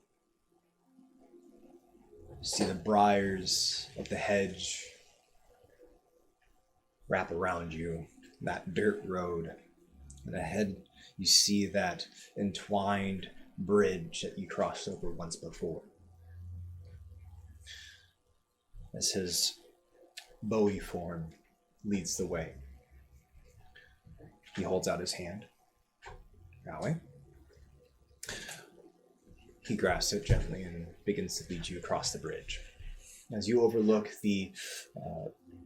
see the briars of the hedge wrap around you, that dirt road, and ahead you see that entwined bridge that you crossed over once before. As his Bowie form leads the way, he holds out his hand. Raleigh. He grasps it gently and begins to lead you across the bridge. As you overlook the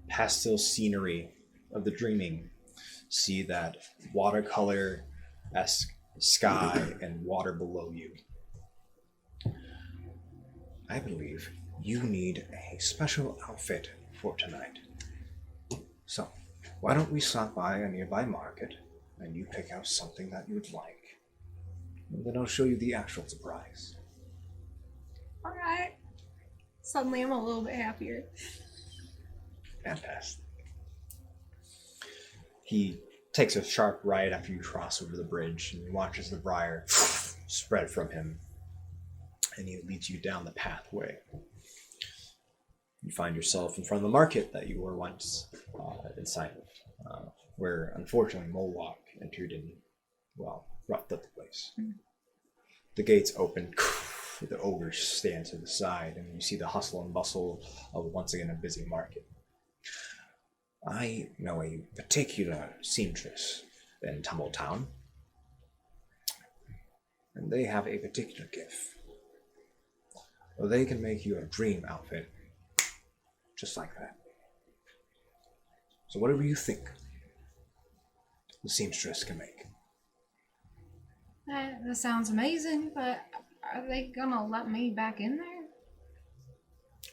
pastel scenery of the Dreaming, see that watercolor-esque sky and water below you. I believe you need a special outfit for tonight. So, why don't we stop by a nearby market and you pick out something that you would like. And then I'll show you the actual surprise. Alright. Suddenly I'm a little bit happier. Fantastic. He takes a sharp right after you cross over the bridge and watches the briar spread from him. And he leads you down the pathway. You find yourself in front of the market that you were once inside of, where unfortunately Moloch entered and, well, roughed up the place. The gates open, The ogres stand to the side, and you see the hustle and bustle of once again a busy market. I know a particular seamstress in Tumbletown, and they have a particular gift. Well, they can make you a dream outfit just like that. So whatever you think, the seamstress can make. That sounds amazing, but are they gonna let me back in there?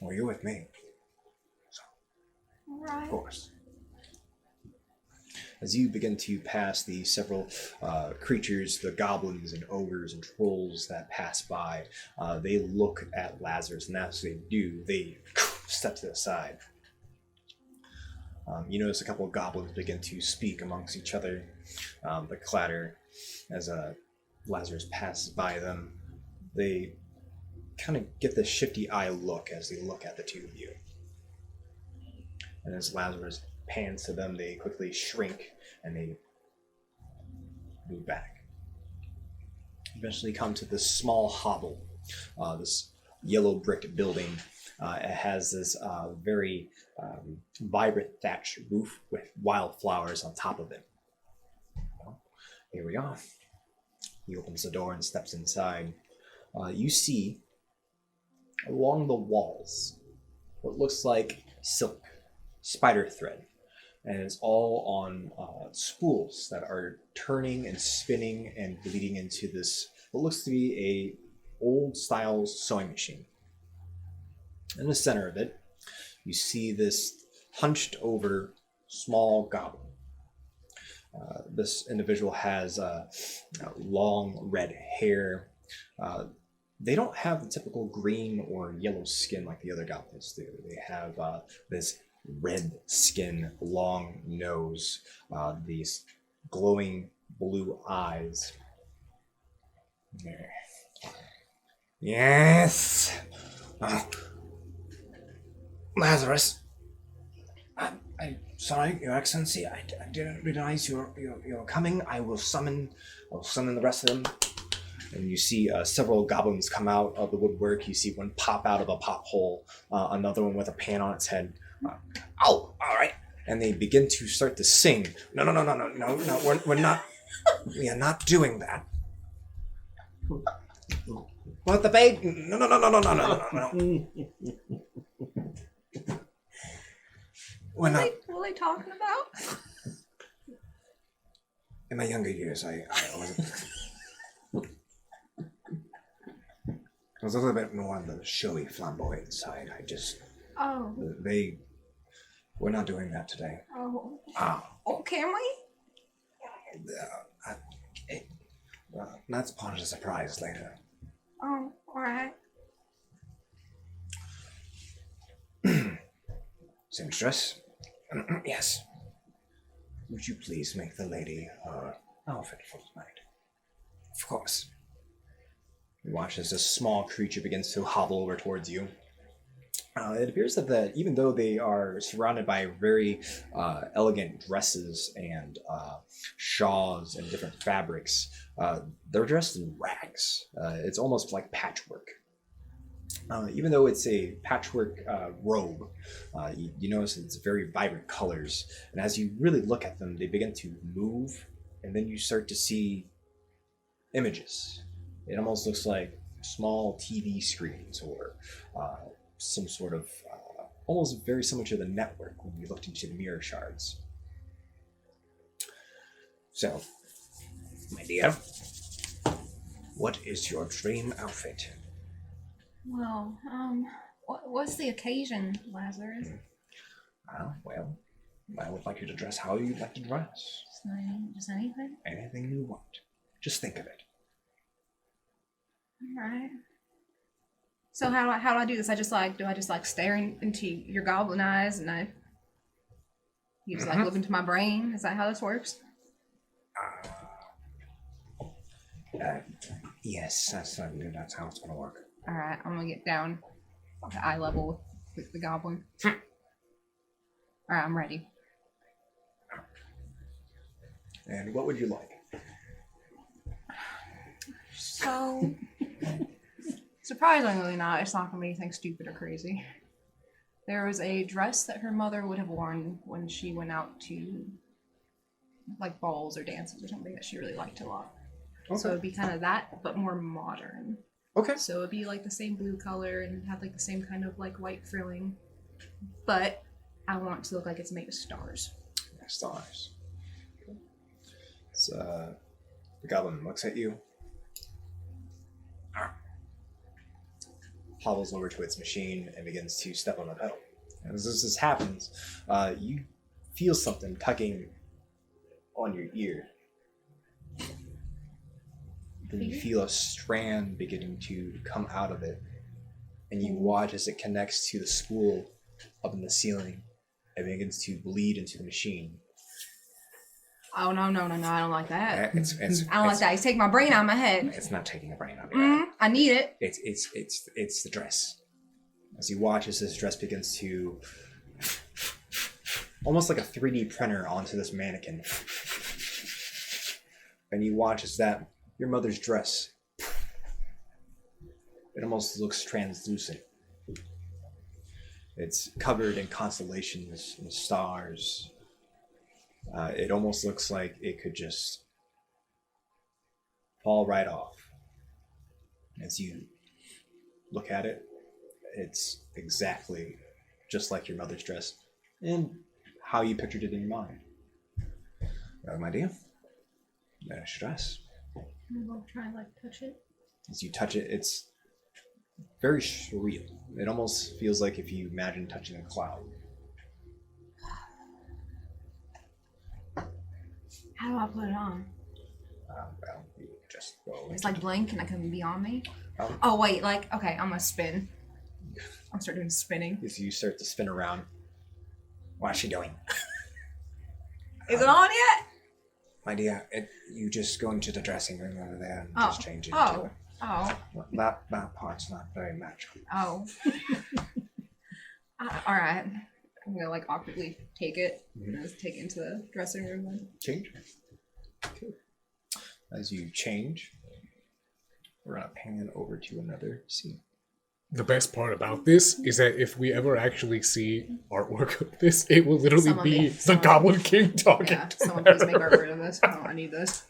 Well, you're with me, Right. of course. As you begin to pass the several creatures, the goblins and ogres and trolls that pass by, they look at Lazarus, and as they do, they step to the side. You notice a couple of goblins begin to speak amongst each other. The clatter as Lazarus passes by them. They kind of get this shifty eye look as they look at the two of you. And as Lazarus pans to them, they quickly shrink and they move back. Eventually come to this small hovel, this yellow brick building. It has this very vibrant thatched roof with wildflowers on top of it. Well, here we are. He opens the door and steps inside. You see along the walls what looks like silk, spider thread, and it's all on spools that are turning and spinning and bleeding into this what looks to be a old style sewing machine. In the center of it, you see this hunched over small goblin. This individual has long red hair. They don't have the typical green or yellow skin like the other goblins do. They have this red skin, long nose, these glowing blue eyes. Yes! Lazarus, I'm sorry, Your Excellency. I didn't realize you're coming. I will summon the rest of them. And you see several goblins come out of the woodwork. You see one pop out of a pothole, another one with a pan on its head. Oh, all right. And they begin to start to sing. No. We're not. We are not doing that. What the babe? No. We're not. What are they talking about? In my younger years, I was a little bit more on the showy, flamboyant side. Oh. We're not doing that today. Oh. Ah. Oh, can we? That's part of the surprise later. Oh, alright. Seamstress? Yes. Would you please make the lady her outfit for tonight? Of course. You watch as this small creature begins to hobble over towards you. It appears that even though they are surrounded by very elegant dresses and shawls and different fabrics, they're dressed in rags. It's almost like patchwork. Even though it's a patchwork robe, you notice it's very vibrant colors. And as you really look at them, they begin to move, and then you start to see images. It almost looks like small TV screens or some sort of almost very similar to the network when you looked into the mirror shards. So, my dear, what is your dream outfit? Well, what's the occasion, Lazarus? Well, I would like you to dress how you'd like to dress. Just anything? Anything you want. Just think of it. Alright. So how do I do this? Do I just stare into your goblin eyes and you just look into my brain? Is that how this works? Yes, that's how it's gonna work. Alright, I'm gonna get down to eye level with the goblin. Alright, I'm ready. And what would you like? So Surprisingly not. It's not going to be anything stupid or crazy. There was a dress that her mother would have worn when she went out to like balls or dances or something that she really liked a lot. Okay. So it'd be kind of that, but more modern. Okay. So it'd be like the same blue color and have like the same kind of like white frilling. But I want it to look like it's made of stars. Stars. So the goblin looks at you. Hobbles over to its machine and begins to step on the pedal. And as this happens, you feel something tugging on your ear. Then you feel a strand beginning to come out of it. And you watch as it connects to the spool up in the ceiling and begins to bleed into the machine. Oh, no, I don't like that. It's I don't like that. He's taking my brain out of my head. It's not taking a brain out of your head. I need it. It's the dress. As you watch as this dress begins to almost like a 3D printer onto this mannequin. And you watch as that your mother's dress, it almost looks translucent. It's covered in constellations and stars. It almost looks like it could just fall right off. As you look at it, it's exactly just like your mother's dress and how you pictured it in your mind. Well, my dear, there's your dress. I'm going to try and like touch it. As you touch it, it's very surreal. It almost feels like if you imagine touching a cloud. How do I put it on? Well, you just go. It's like blink and it can be on me. Um, Oh wait, like okay, I'm gonna spin. I'm start doing spinning. As you start to spin around. What's she doing? Is it on yet? My dear, you just go into the dressing room over there and Oh. just change into Oh. it. Oh. Well, that part's not very magical. Oh. All right. I'm gonna like awkwardly take it. And just take it into the dressing room. Then. Change. Okay. As you change, we're gonna pan over to another scene. The best part about this is that if we ever actually see artwork of this, it will literally Someone be make- the someone- Goblin King talking. Yeah. to Someone her. please make artwork of this. Oh, I need this.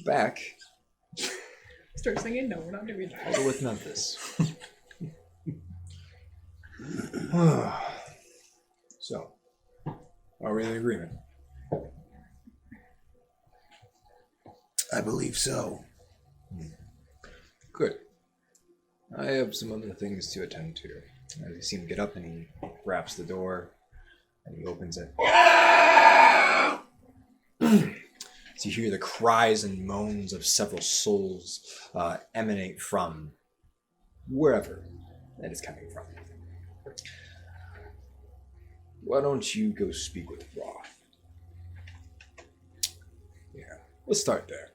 Back. Start singing. No, we're not doing that. I'll go with Memphis. So, are we in agreement? I believe so. Good. I have some other things to attend to. As you see him get up and he wraps the door and he opens it. So you hear the cries and moans of several souls emanate from wherever that is coming from. Why don't you go speak with Roth? Yeah, let's start there.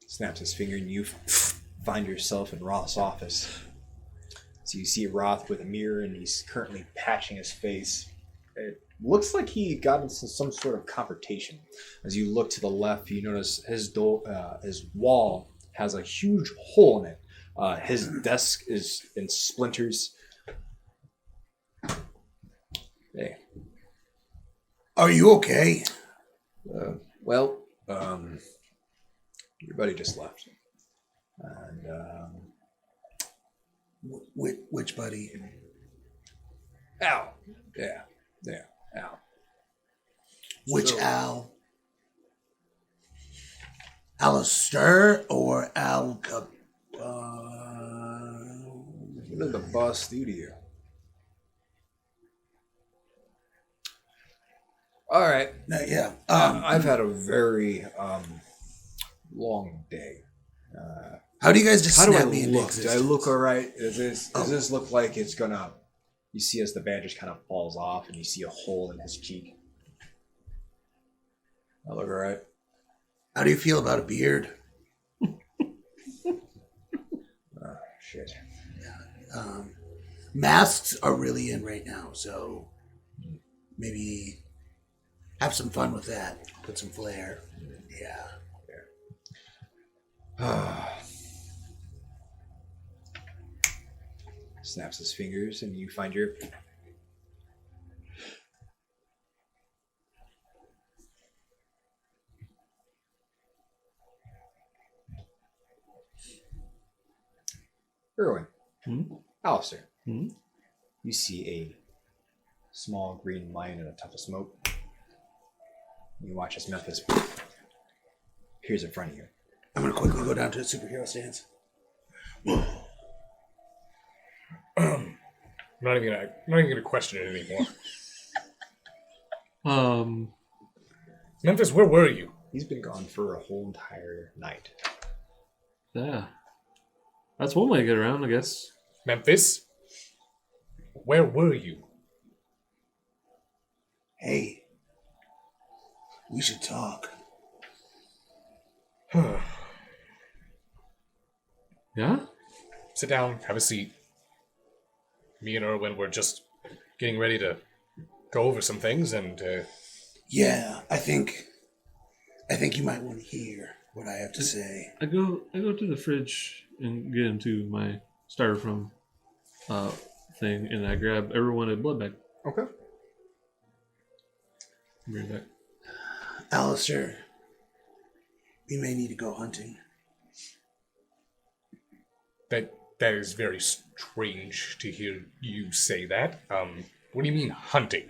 Snaps his finger and you find yourself in Roth's office. So you see Roth with a mirror and he's currently patching his face. It looks like he got into some sort of confrontation. As you look to the left, you notice his wall has a huge hole in it. His desk is in splinters. Hey. Are you okay? Well, your buddy just left. And, Which buddy? Al. Yeah, Al. Which So- Al? Alistair or Al? You're the boss studio. All right. Yeah. I've had a very long day. How do you guys just How do I snap me into look? Do I existence? look all right? Does this look like it's gonna? You see as the band just kind of falls off, and you see a hole in his cheek. I look all right. How do you feel about a beard? Oh, shit. Masks are really in right now, so maybe have some fun with that. Put some flair. Yeah. Snaps his fingers, and you find your... Erwin. Alistair. You see a small green lion in a tuft of smoke. You watch as Memphis appears in front of you. I'm going to quickly go down to the superhero stance. I'm not even gonna question it anymore. Memphis, where were you? He's been gone for a whole entire night. Yeah. That's one way to get around, I guess. Memphis, where were you? Hey, we should talk. Yeah? Sit down, have a seat. Me and Erwin were just getting ready to go over some things, and Yeah, I think you might want to hear what I have to say. I go to the fridge and get into my styrofoam thing, and I grab everyone a blood bag. Okay. Bring it back. Alistair, we may need to go hunting. that is very strange to hear you say that. What do you mean hunting?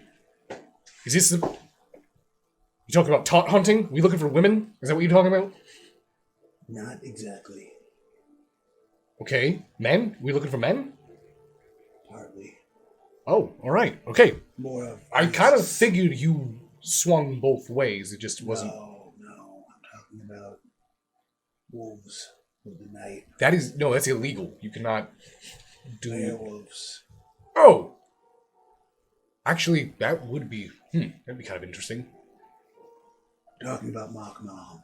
Is this the... You talking about taunt hunting? We looking for women? Is that what you're talking about? Not exactly. Okay. Men? We looking for men? Partly. Oh, alright. Okay. More of... I kind of figured you swung both ways. It just wasn't... No. I'm talking about wolves of the night. That is... No, that's illegal. You cannot do... Werewolves. Oh! Actually, that would be... that'd be kind of interesting. Talking about Makmal.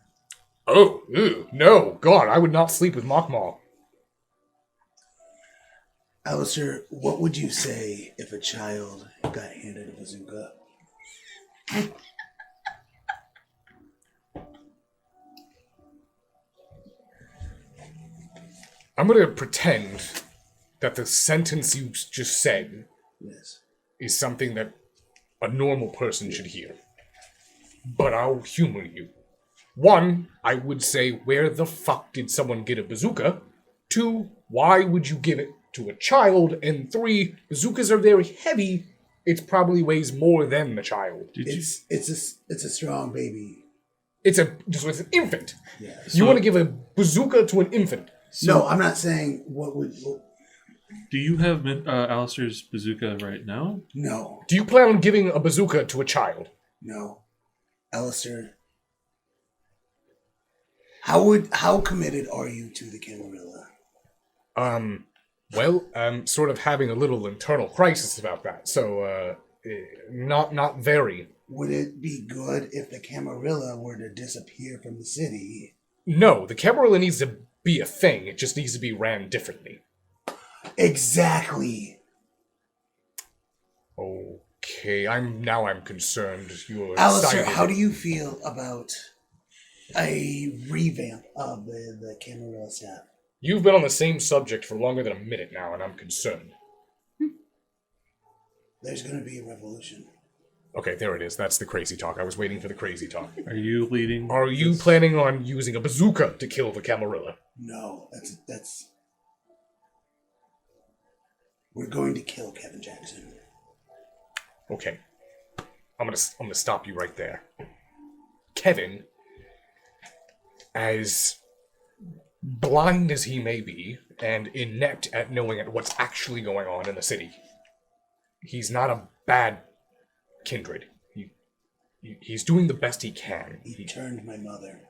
Oh, ew, no. God, I would not sleep with Makmal. Alistair, what would you say if a child got handed a bazooka? I'm going to pretend that the sentence you just said Yes. is something that a normal person should hear. But I'll humor you. 1, I would say, where the fuck did someone get a bazooka? 2, why would you give it to a child? And 3, bazookas are very heavy. It probably weighs more than the child. It's a strong baby. It's an infant. Yes. You want to give a bazooka to an infant? No, I'm not saying what would... Do you have Alistair's bazooka right now? No. Do you plan on giving a bazooka to a child? No. Alistair, how committed are you to the Camarilla? Well, I'm sort of having a little internal crisis about that, so, not very. Would it be good if the Camarilla were to disappear from the city? No, the Camarilla needs to be a thing, it just needs to be ran differently. Exactly. Okay, I'm concerned. You're Alistair, excited. how do you feel about a revamp of the Camarilla staff? You've been on the same subject for longer than a minute now, and I'm concerned. There's going to be a revolution. Okay, there it is. That's the crazy talk. I was waiting for the crazy talk. Are you leading? Are you planning on using a bazooka to kill the Camarilla? No, that's... We're going to kill Kevin Jackson. Okay. I'm gonna stop you right there. Kevin, as blind as he may be, and inept at knowing what's actually going on in the city, he's not a bad kindred. He's doing the best he can. He turned my mother.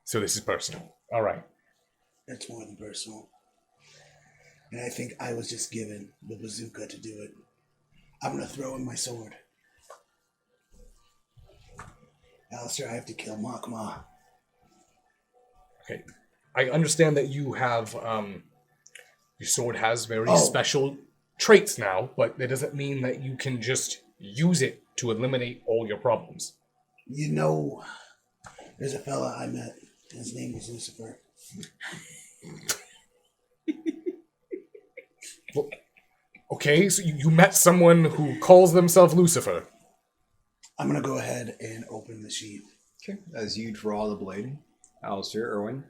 So this is personal. All right. It's more than personal. And I think I was just given the bazooka to do it. I'm going to throw in my sword. Alistair, I have to kill Makma. Okay. I understand that you have, your sword has very special traits now, but that doesn't mean that you can just use it to eliminate all your problems. You know, there's a fella I met. His name was Lucifer. Okay, so you met someone who calls themselves Lucifer. I'm gonna go ahead and open the sheet. Okay. As you draw the blade, Alistair, Erwin,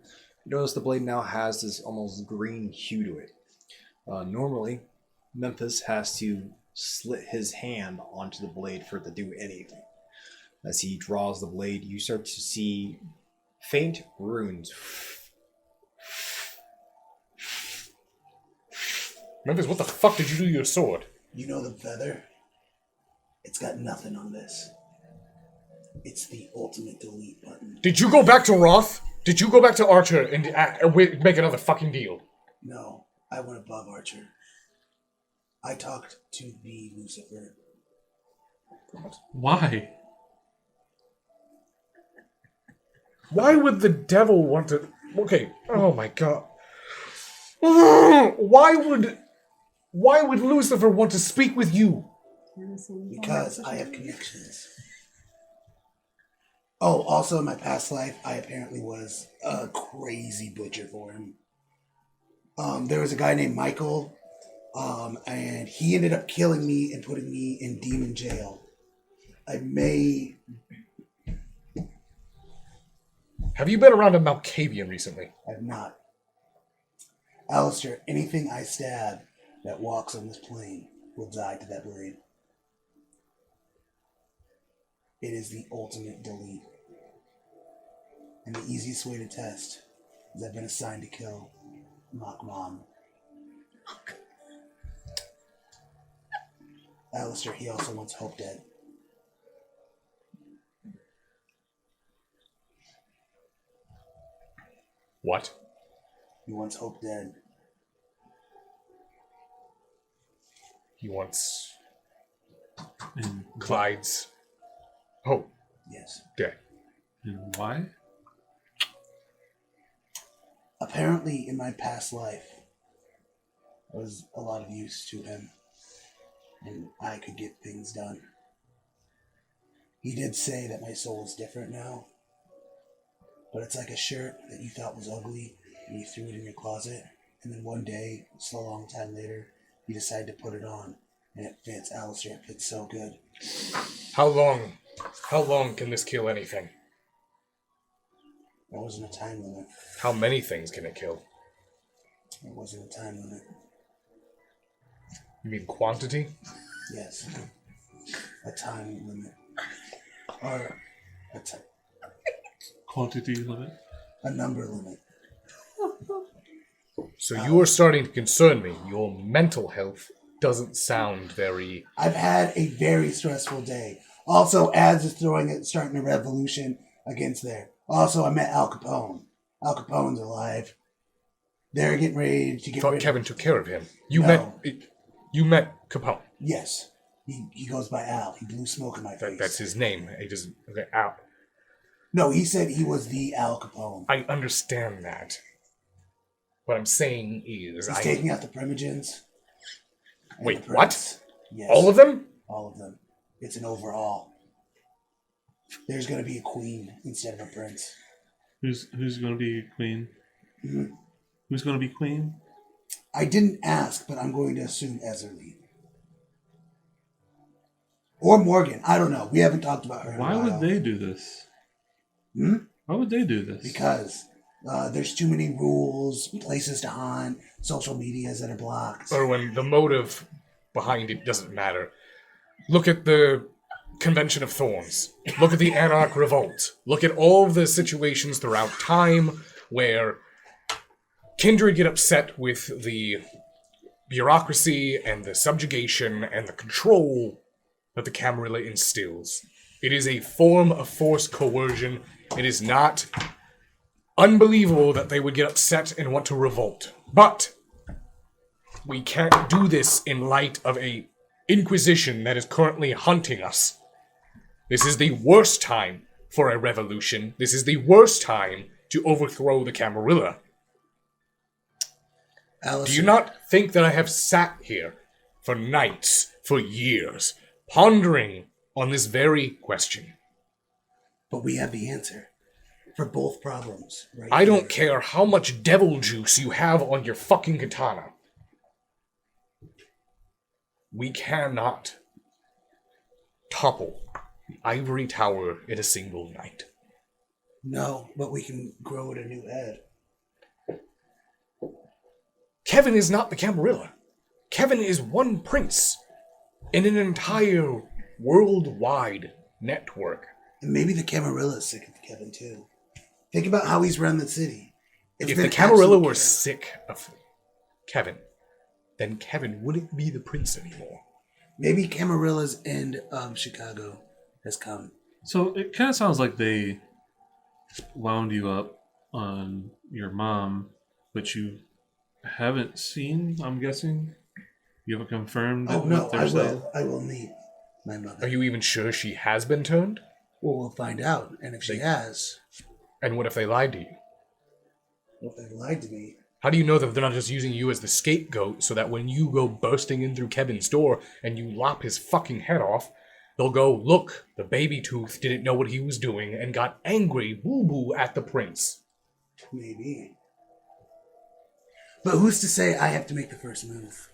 you notice the blade now has this almost green hue to it. Normally, Memphis has to slit his hand onto the blade for it to do anything. As he draws the blade, you start to see faint runes. Memphis, what the fuck did you do to your sword? You know the feather? It's got nothing on this. It's the ultimate delete button. Did you go back to Roth? Did you go back to Archer and make another fucking deal? No, I went above Archer. I talked to the Lucifer. Why? Why would the devil want to... Okay, oh my god. Why would Lucifer want to speak with you? Because I have connections. Oh, also in my past life, I apparently was a crazy butcher for him. There was a guy named Michael, and he ended up killing me and putting me in demon jail. Have you been around a Malkavian recently? I've not. Alistair, anything I stab that walks on this plane will die to that blade. It is the ultimate delete. And the easiest way to test is I've been assigned to kill Mock Mom. Alistair, he also wants Hope dead. What? He wants Hope dead. He wants And Clyde's hope Yes. dead. And why? Apparently, in my past life, I was a lot of use to him, and I could get things done. He did say that my soul is different now, but it's like a shirt that you thought was ugly, and you threw it in your closet, and then one day, so long time later, you decide to put it on, and it fits. Alistair, it fits so good. How long can this kill anything? There wasn't a time limit. How many things can it kill? There wasn't a time limit. You mean quantity? Yes. A time limit. Or Quantity limit? a number limit. So you are starting to concern me. Your mental health doesn't sound very... I've had a very stressful day. Also, ads is starting a revolution against there. Also, I met Al Capone. Al Capone's alive. They're getting ready to I get thought rid Kevin took care of him. You No. met Capone. Yes. He goes by Al. He blew smoke in my face. That's his name. He doesn't... Okay, Al. No, he said he was the Al Capone. I understand that. What I'm saying is... He's taking out the Primogens. and Wait, the what? Prince. Yes. All of them? All of them. It's an overhaul. There's going to be a queen instead of a prince. Who's going to be queen? Mhm. Who's going to be queen? I didn't ask, but I'm going to assume Ezerly. Or Morgan. I don't know. We haven't talked about her in a Why while. would they do this? Hmm? Why would they do this? Because there's too many rules, places to hunt, social medias that are blocked. Or when the motive behind it doesn't matter. Look at the Convention of Thorns. Look at the Anarch Revolt. Look at all of the situations throughout time where kindred get upset with the bureaucracy and the subjugation and the control that the Camarilla instills. It is a form of forced coercion. It is not unbelievable that they would get upset and want to revolt. But we can't do this in light of a Inquisition that is currently hunting us. This is the worst time for a revolution. This is the worst time to overthrow the Camarilla. Allison, Do you not think that I have sat here for nights, for years, pondering on this very question? But we have the answer for both problems. Right I don't here. care how much devil juice you have on your fucking katana. We cannot topple the ivory tower in a single night. No, but we can grow it a new head. Kevin is not the Camarilla. Kevin is one prince in an entire worldwide network. And maybe the Camarilla is sick of Kevin too. Think about how he's run the city. It's If been the Camarilla absolute were chaos. sick of Kevin, then Kevin wouldn't be the prince anymore. Maybe Camarilla's end of Chicago has come. So it kind of sounds like they wound you up on your mom, but you haven't seen, I'm guessing? You haven't confirmed Oh no, what they're I saying? will. I will meet my mother. Are you even sure she has been turned? Well, we'll find out. And if she has, And what if they lied to you? well, if they lied to me, How do you know that they're not just using you as the scapegoat so that when you go bursting in through Kevin's door and you lop his fucking head off, they'll go, look, the baby tooth didn't know what he was doing and got angry boo-boo at the prince. maybe. But who's to say I have to make the first move?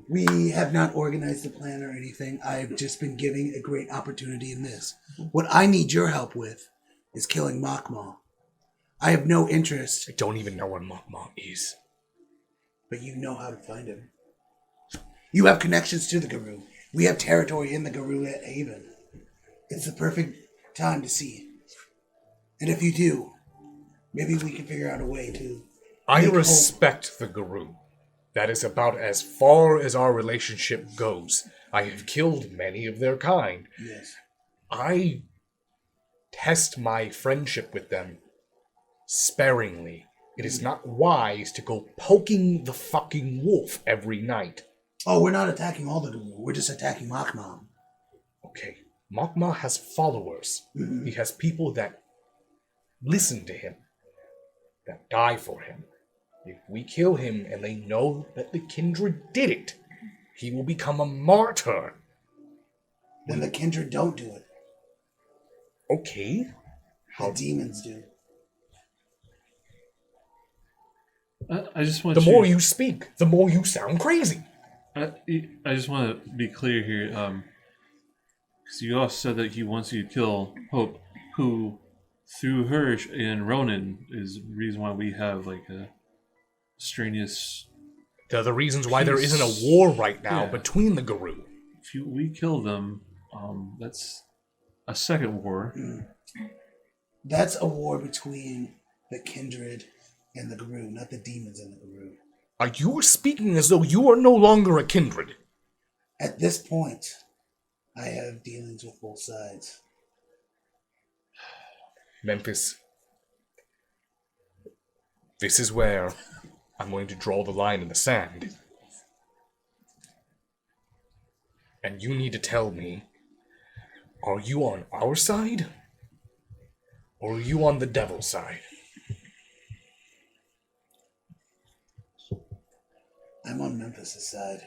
We have not organized the plan or anything. I've just been giving a great opportunity in this. What I need your help with is killing Makmal. I have no interest, I don't even know where Mokma is. but you know how to find him. You have connections to the Guru. We have territory in the Guru at Haven. It's the perfect time to see. And if you do, maybe we can figure out a way to... I make respect the Guru. That is about as far as our relationship goes. I have killed many of their kind. Yes. I test my friendship with them sparingly. It is not wise to go poking the fucking wolf every night. Oh, we're not attacking all the Guru. We're just attacking Makmal. Okay, Mokma has followers. Mhm. He has people that listen to him, that die for him. If we kill him and they know that the kindred did it, he will become a martyr. Then the Kindred don't do it. Okay. The demons do. I just want The more you speak, the more you sound crazy. I just want to be clear here, because you also said that he wants you to kill Hope, who, through her and Ronan, is the reason why we have like a strenuous. They're the reasons why there Peace. isn't a war right now Yeah. between the Guru. If we kill them, that's a second war. That's a war between the Kindred and the Guru, not the demons and the Guru. Are you speaking as though you are no longer a kindred? At this point, I have dealings with both sides. Memphis, this is where I'm going to draw the line in the sand. And you need to tell me, are you on our side? Or are you on the devil's side? I'm on Memphis' side.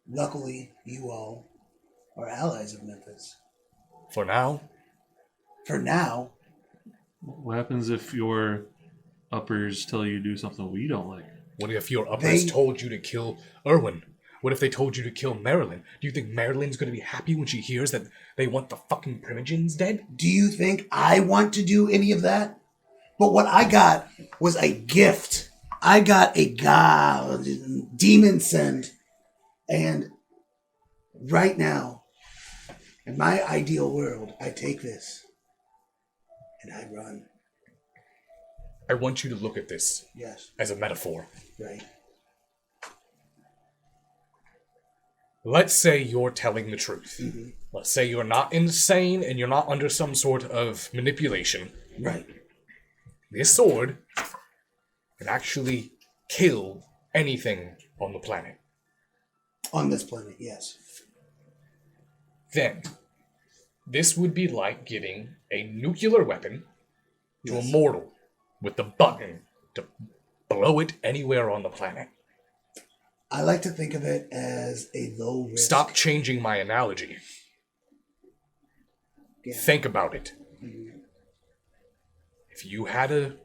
Luckily, you all are allies of Memphis. For now, For now, What happens if your uppers tell you to do something we don't like? what if your uppers They- told you to kill Erwin? What if they told you to kill Marilyn? Do you think Marilyn's going to be happy when she hears that they want the fucking Primogens dead? do you think I want to do any of that? But what I got was a gift. I got a god, demon send. And right now, in my ideal world, I take this and I run. I want you to look at this Yes, as a metaphor. right. Let's say you're telling the truth. Mm-hmm. Let's say you're not insane and you're not under some sort of manipulation. Right. This sword can actually kill anything on the planet. On this planet, yes. Then, this would be like giving a nuclear weapon to Yes. a mortal with the button to blow it anywhere on the planet. I like to think of it as a low risk. Stop changing my analogy. Yeah. Think about it. Mhm. If you had a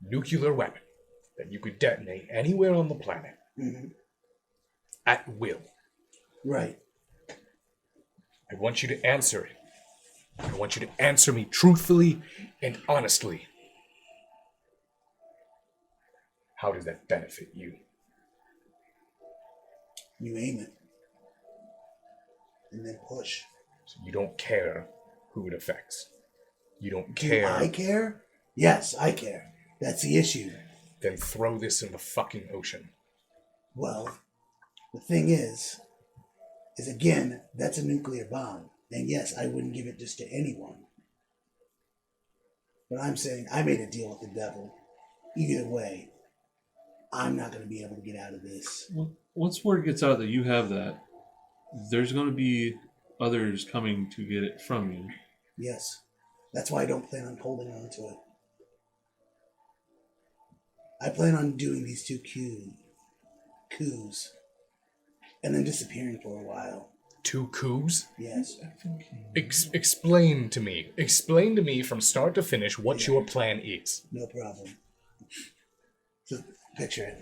nuclear weapon that you could detonate anywhere on the planet Mm-hmm. at will. Right. I want you to answer it. I want you to answer me truthfully and honestly. How does that benefit you? You aim it. And then push. So you don't care who it affects. You don't Do care. I care? Yes, I care. That's the issue. Then throw this in the fucking ocean. Well, the thing is again, that's a nuclear bomb. And yes, I wouldn't give it just to anyone. But I'm saying I made a deal with the devil. Either way, I'm not going to be able to get out of this. Well, once word gets out that you have that, there's going to be others coming to get it from you. Yes. That's why I don't plan on holding on to it. I plan on doing these two coups and then disappearing for a while. 2 coups? Yes. Explain to me. Explain to me from start to finish what your plan is. No problem. So picture it.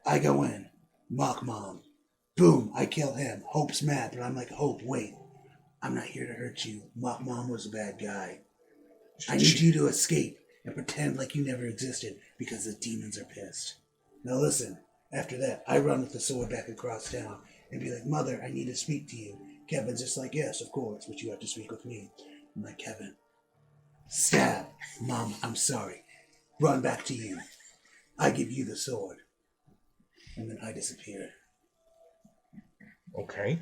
I go in, mock mom. Boom, I kill him. Hope's mad, but I'm like, Hope, wait. I'm not here to hurt you. Mock mom was a bad guy. I need you to escape and pretend like you never existed because the demons are pissed. Now listen, after that, I run with the sword back across town and be like, Mother, I need to speak to you. Kevin's just like, yes, of course, but you have to speak with me. I'm like, Kevin, stab. Mom, I'm sorry. Run back to you. I give you the sword. And then I disappear. Okay.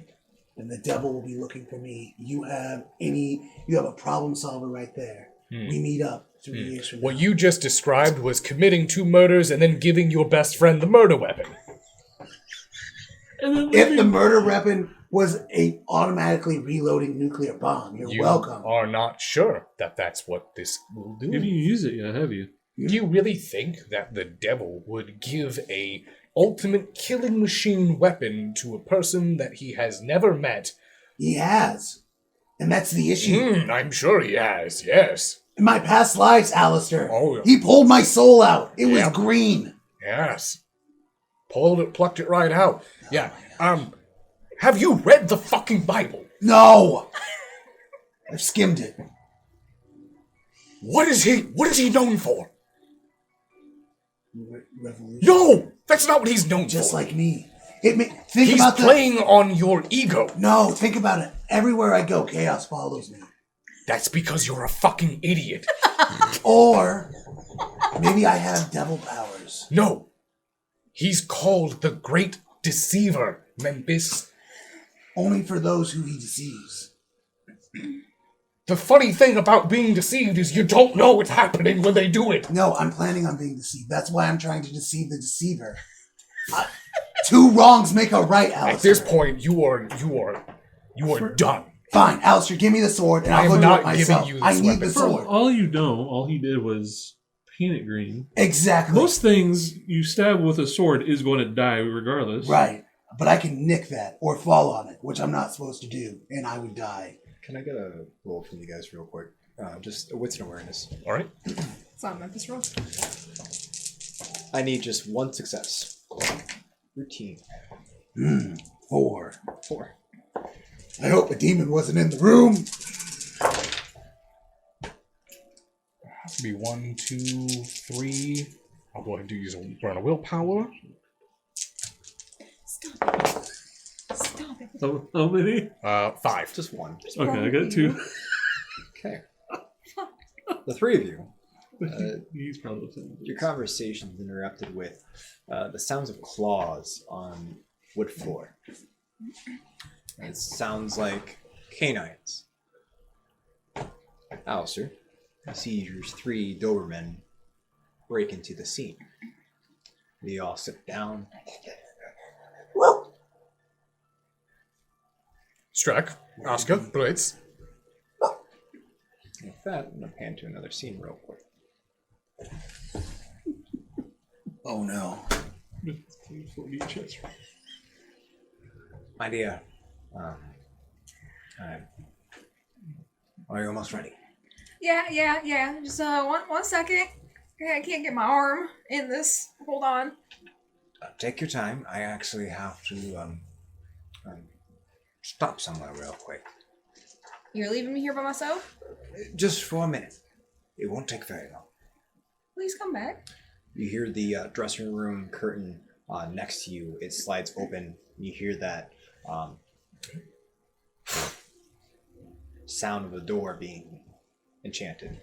And the devil will be looking for me. You have a problem solver right there. We meet up 3 years from now. What you just described was committing 2 murders and then giving your best friend the murder weapon. If the murder weapon was a automatically reloading nuclear bomb, you're welcome. You are not sure that that's what this will do. Have you used it yet, have you? Do you really think that the devil would give a ultimate killing machine weapon to a person that he has never met? He has. And that's the issue. I'm sure he has, yes. In my past lives, Alistair, Oh, he pulled my soul out. It was Yep. green. Yes. Plucked it right out. Yeah. Have you read the fucking Bible? No! I've skimmed it. What is he known for? Revolution. No! That's not what he's known Just for. like me. Think He's about playing on your ego. No, think about it. Everywhere I go, chaos follows me. That's because you're a fucking idiot. Or maybe I have devil powers. No. He's called the Great Deceiver, Membis. Only for those who he deceives. The funny thing about being deceived is you don't know what's happening when they do it. No, I'm planning on being deceived. That's why I'm trying to deceive the deceiver. 2 wrongs make a right, Alistair. At this point, you are done. Fine, Alistair, give me the sword and I'll go do not it myself. giving you I this need weapon. the For sword. all you know, all he did was paint it green. Exactly. Most things you stab with a sword is going to die regardless. Right. But I can nick that or fall on it, which I'm not supposed to do, and I would die. Can I get a roll from you guys real quick? Just a wits and awareness. All right. It's not Memphis roll. I need just 1 success. Routine. 4. 4. I hope a demon wasn't in the room. Has to be 1, 2, 3. I'll go ahead and use a burn of willpower. Stop it. Stop it. How many? 5. Just 1. Okay, I got 2. Okay. The 3 of you. He's probably listening. Your conversation is interrupted with the sounds of claws on wood floor. It sounds like canines. Alistair, you see your 3 Dobermen break into the scene. They all sit down. Strack, Oscar, Blitz. With that, I'm going to pan to another scene real quick. Oh no. My dear, are you almost ready? Yeah. Just one second. Okay, I can't get my arm in this. Hold on. Take your time. I actually have to stop somewhere real quick. You're leaving me here by myself? Just for a minute. It won't take very long. Please come back. You hear the dressing room curtain next to you. It slides open. You hear that sound of the door being enchanted.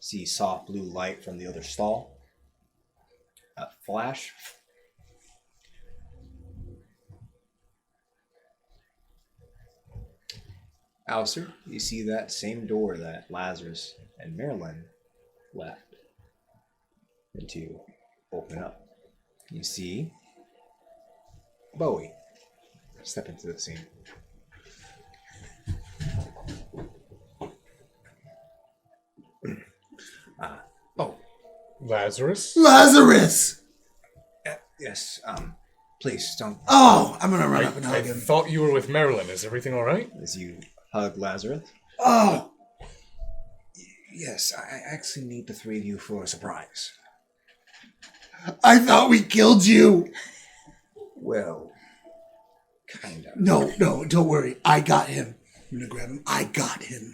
See soft blue light from the other stall. A flash. Alistair, you see that same door that Lazarus and Marilyn left into open up. You see Bowie step into the scene. Oh, Lazarus? Lazarus! Yes, please don't. Oh, I'm gonna run up and I hug him. thought you were with Marilyn. Is everything all right? as you hug Lazarus. Oh, Yes, I actually need the three of you for a surprise. I thought we killed you. Well, kind of. No, don't worry. I got him. I'm gonna grab him. I got him.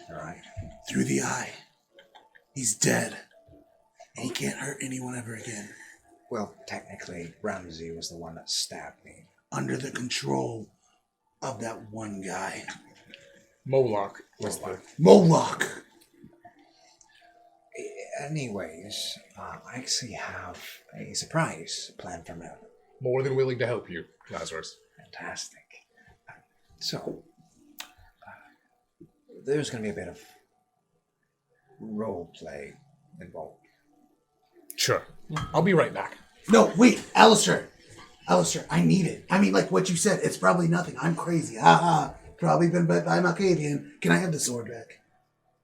All right. Through the eye. He's dead. And he can't hurt anyone ever again. Well, technically, Ramsey was the one that stabbed me. Under the control of that one guy. Moloch was the... Moloch. Anyways, I actually have a surprise planned for Marilyn. More than willing to help you, Lazarus. Fantastic. So, there's going to be a bit of role play involved. Sure. I'll be right back. No, wait, Alistair, I need it. I mean, like what you said, it's probably nothing. I'm crazy. Probably been bit by a Malkavian. Can I have the sword back?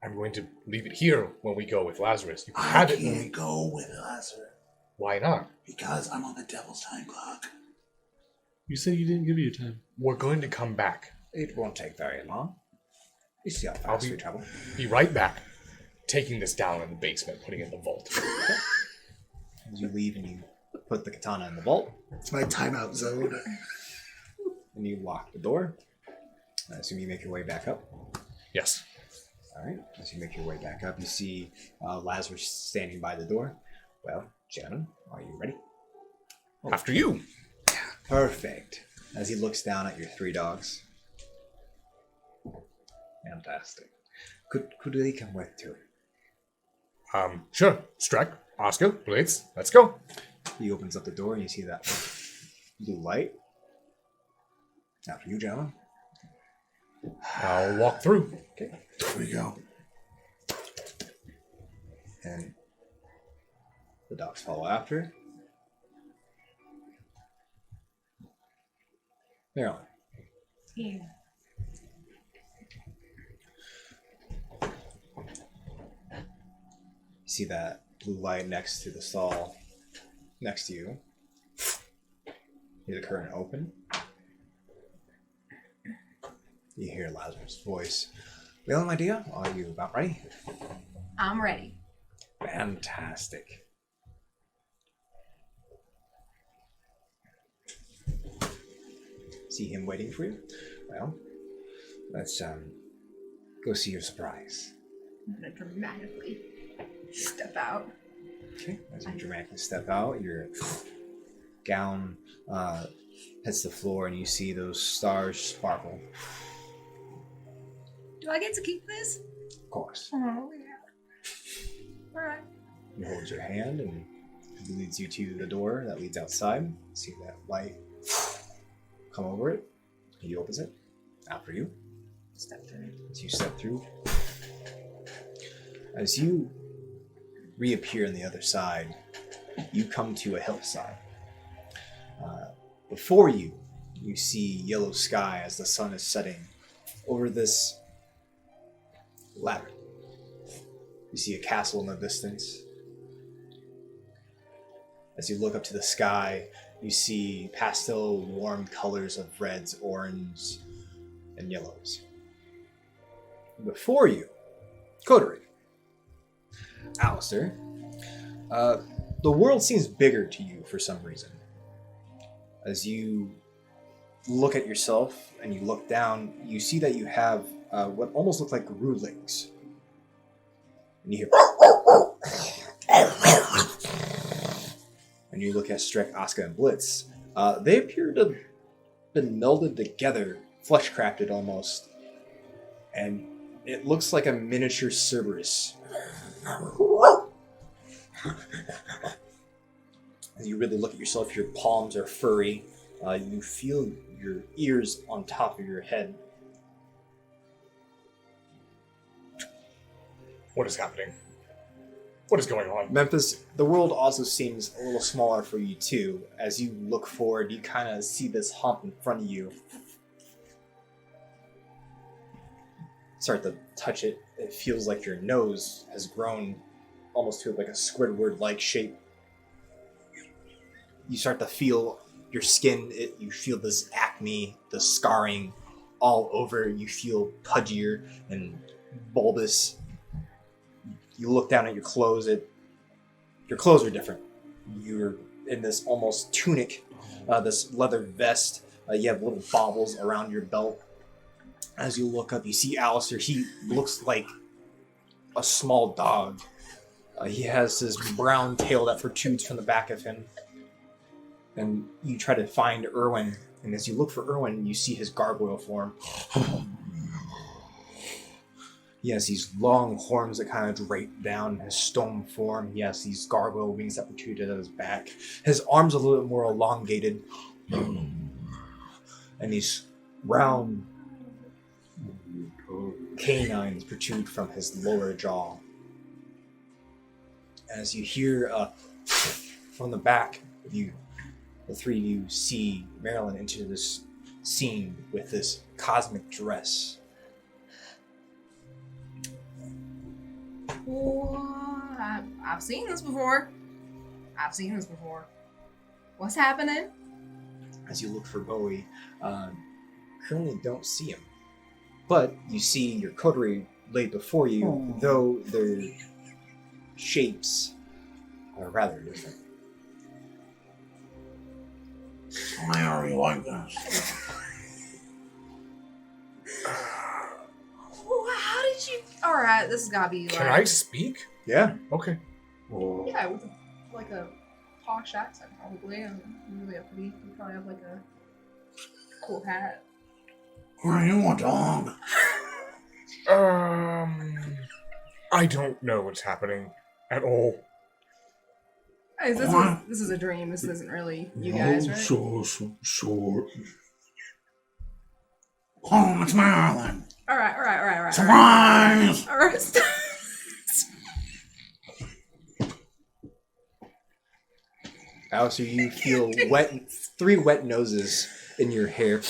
I'm going to leave it here when we go with Lazarus. You can I have it when we... can't go with Lazarus Why not? because I'm on the devil's time clock. You said you didn't give you time. We're going to come back. It won't take very long. You see how I'll fast we travel. be right back. Taking this down in the basement, putting it in the vault. As you leave and you put the katana in the vault, It's my timeout zone. and you lock the door. I assume you make your way back up. Yes. All right. As you make your way back up, you see Lazarus standing by the door. Well, gentlemen, are you ready? After you. Perfect. As he looks down at your three dogs. Fantastic. Could they come with too? Sure. Strike. Oscar. Blades. Let's go. He opens up the door and you see that blue light. After you, gentlemen. I'll walk through. Okay. Here we go. And the dogs follow after. Marilyn. Yeah. You see that blue light next to the stall next to you. Hear the curtain open. You hear Lazarus' voice. Well, my dear, are you about ready? I'm ready. Fantastic. See him waiting for you? Well, let's go see your surprise. I'm gonna dramatically step out. Okay. As you dramatically step out, your gown hits the floor and you see those stars sparkle. Do I get to keep this? Of course. Oh, yeah. Alright. He holds your hand and he leads you to the door that leads outside. See that light come over it. He opens it. After you. Step through. As you step through. As you reappear on the other side, you come to a hillside. Before you, you see yellow sky as the sun is setting over this ladder. You see a castle in the distance. As you look up to the sky, you see pastel warm colors of reds, orange, and yellows. Before you, Coterie. Alistair, The world seems bigger to you for some reason. As you look at yourself and you look down, you see that you have what almost look like rulings. And you hear... And you look at Strek, Asuka, and Blitz. They appear to have been melded together, flesh-crafted almost. And it looks like a miniature Cerberus. As you really look at yourself, your palms are furry. You feel your ears on top of your head. What is happening? What is going on? Memphis, the world also seems a little smaller for you too. As you look forward, you kind of see this hump in front of you. Start to touch it. It feels like your nose has grown almost to like a Squidward-like shape. You start to feel your skin. You feel this acne, the scarring all over. You feel pudgier and bulbous. You look down at your clothes. Your clothes are different. You're in this almost tunic, this leather vest. You have little baubles around your belt. As you look up, you see Alistair. He looks like a small dog. He has this brown tail that protrudes from the back of him. And you try to find Irwin. And as you look for Irwin, you see his gargoyle form. He has these long horns that kind of drape down his stone form. He has these gargoyle wings that protrude out of his back. His arms are a little bit more elongated. And these round canines protrude from his lower jaw. As you hear from the back of you, the three of you see Marilyn enter this scene with this cosmic dress. I've seen this before. What's happening? As you look for Bowie, currently don't see him. But you see your coterie laid before you, though their shapes are rather different. Why are you like this? How did you... Alright, this has gotta be Can I speak? Yeah. Okay. Yeah, with like a posh accent, probably. You probably have like a cool hat. Are you a dog? I don't know what's happening at all. Hey, this is a dream. This isn't really you guys, right? Sure. Oh, it's Marilyn. Alright. Surprise! Alright. Alistair, you feel three wet noses in your hair.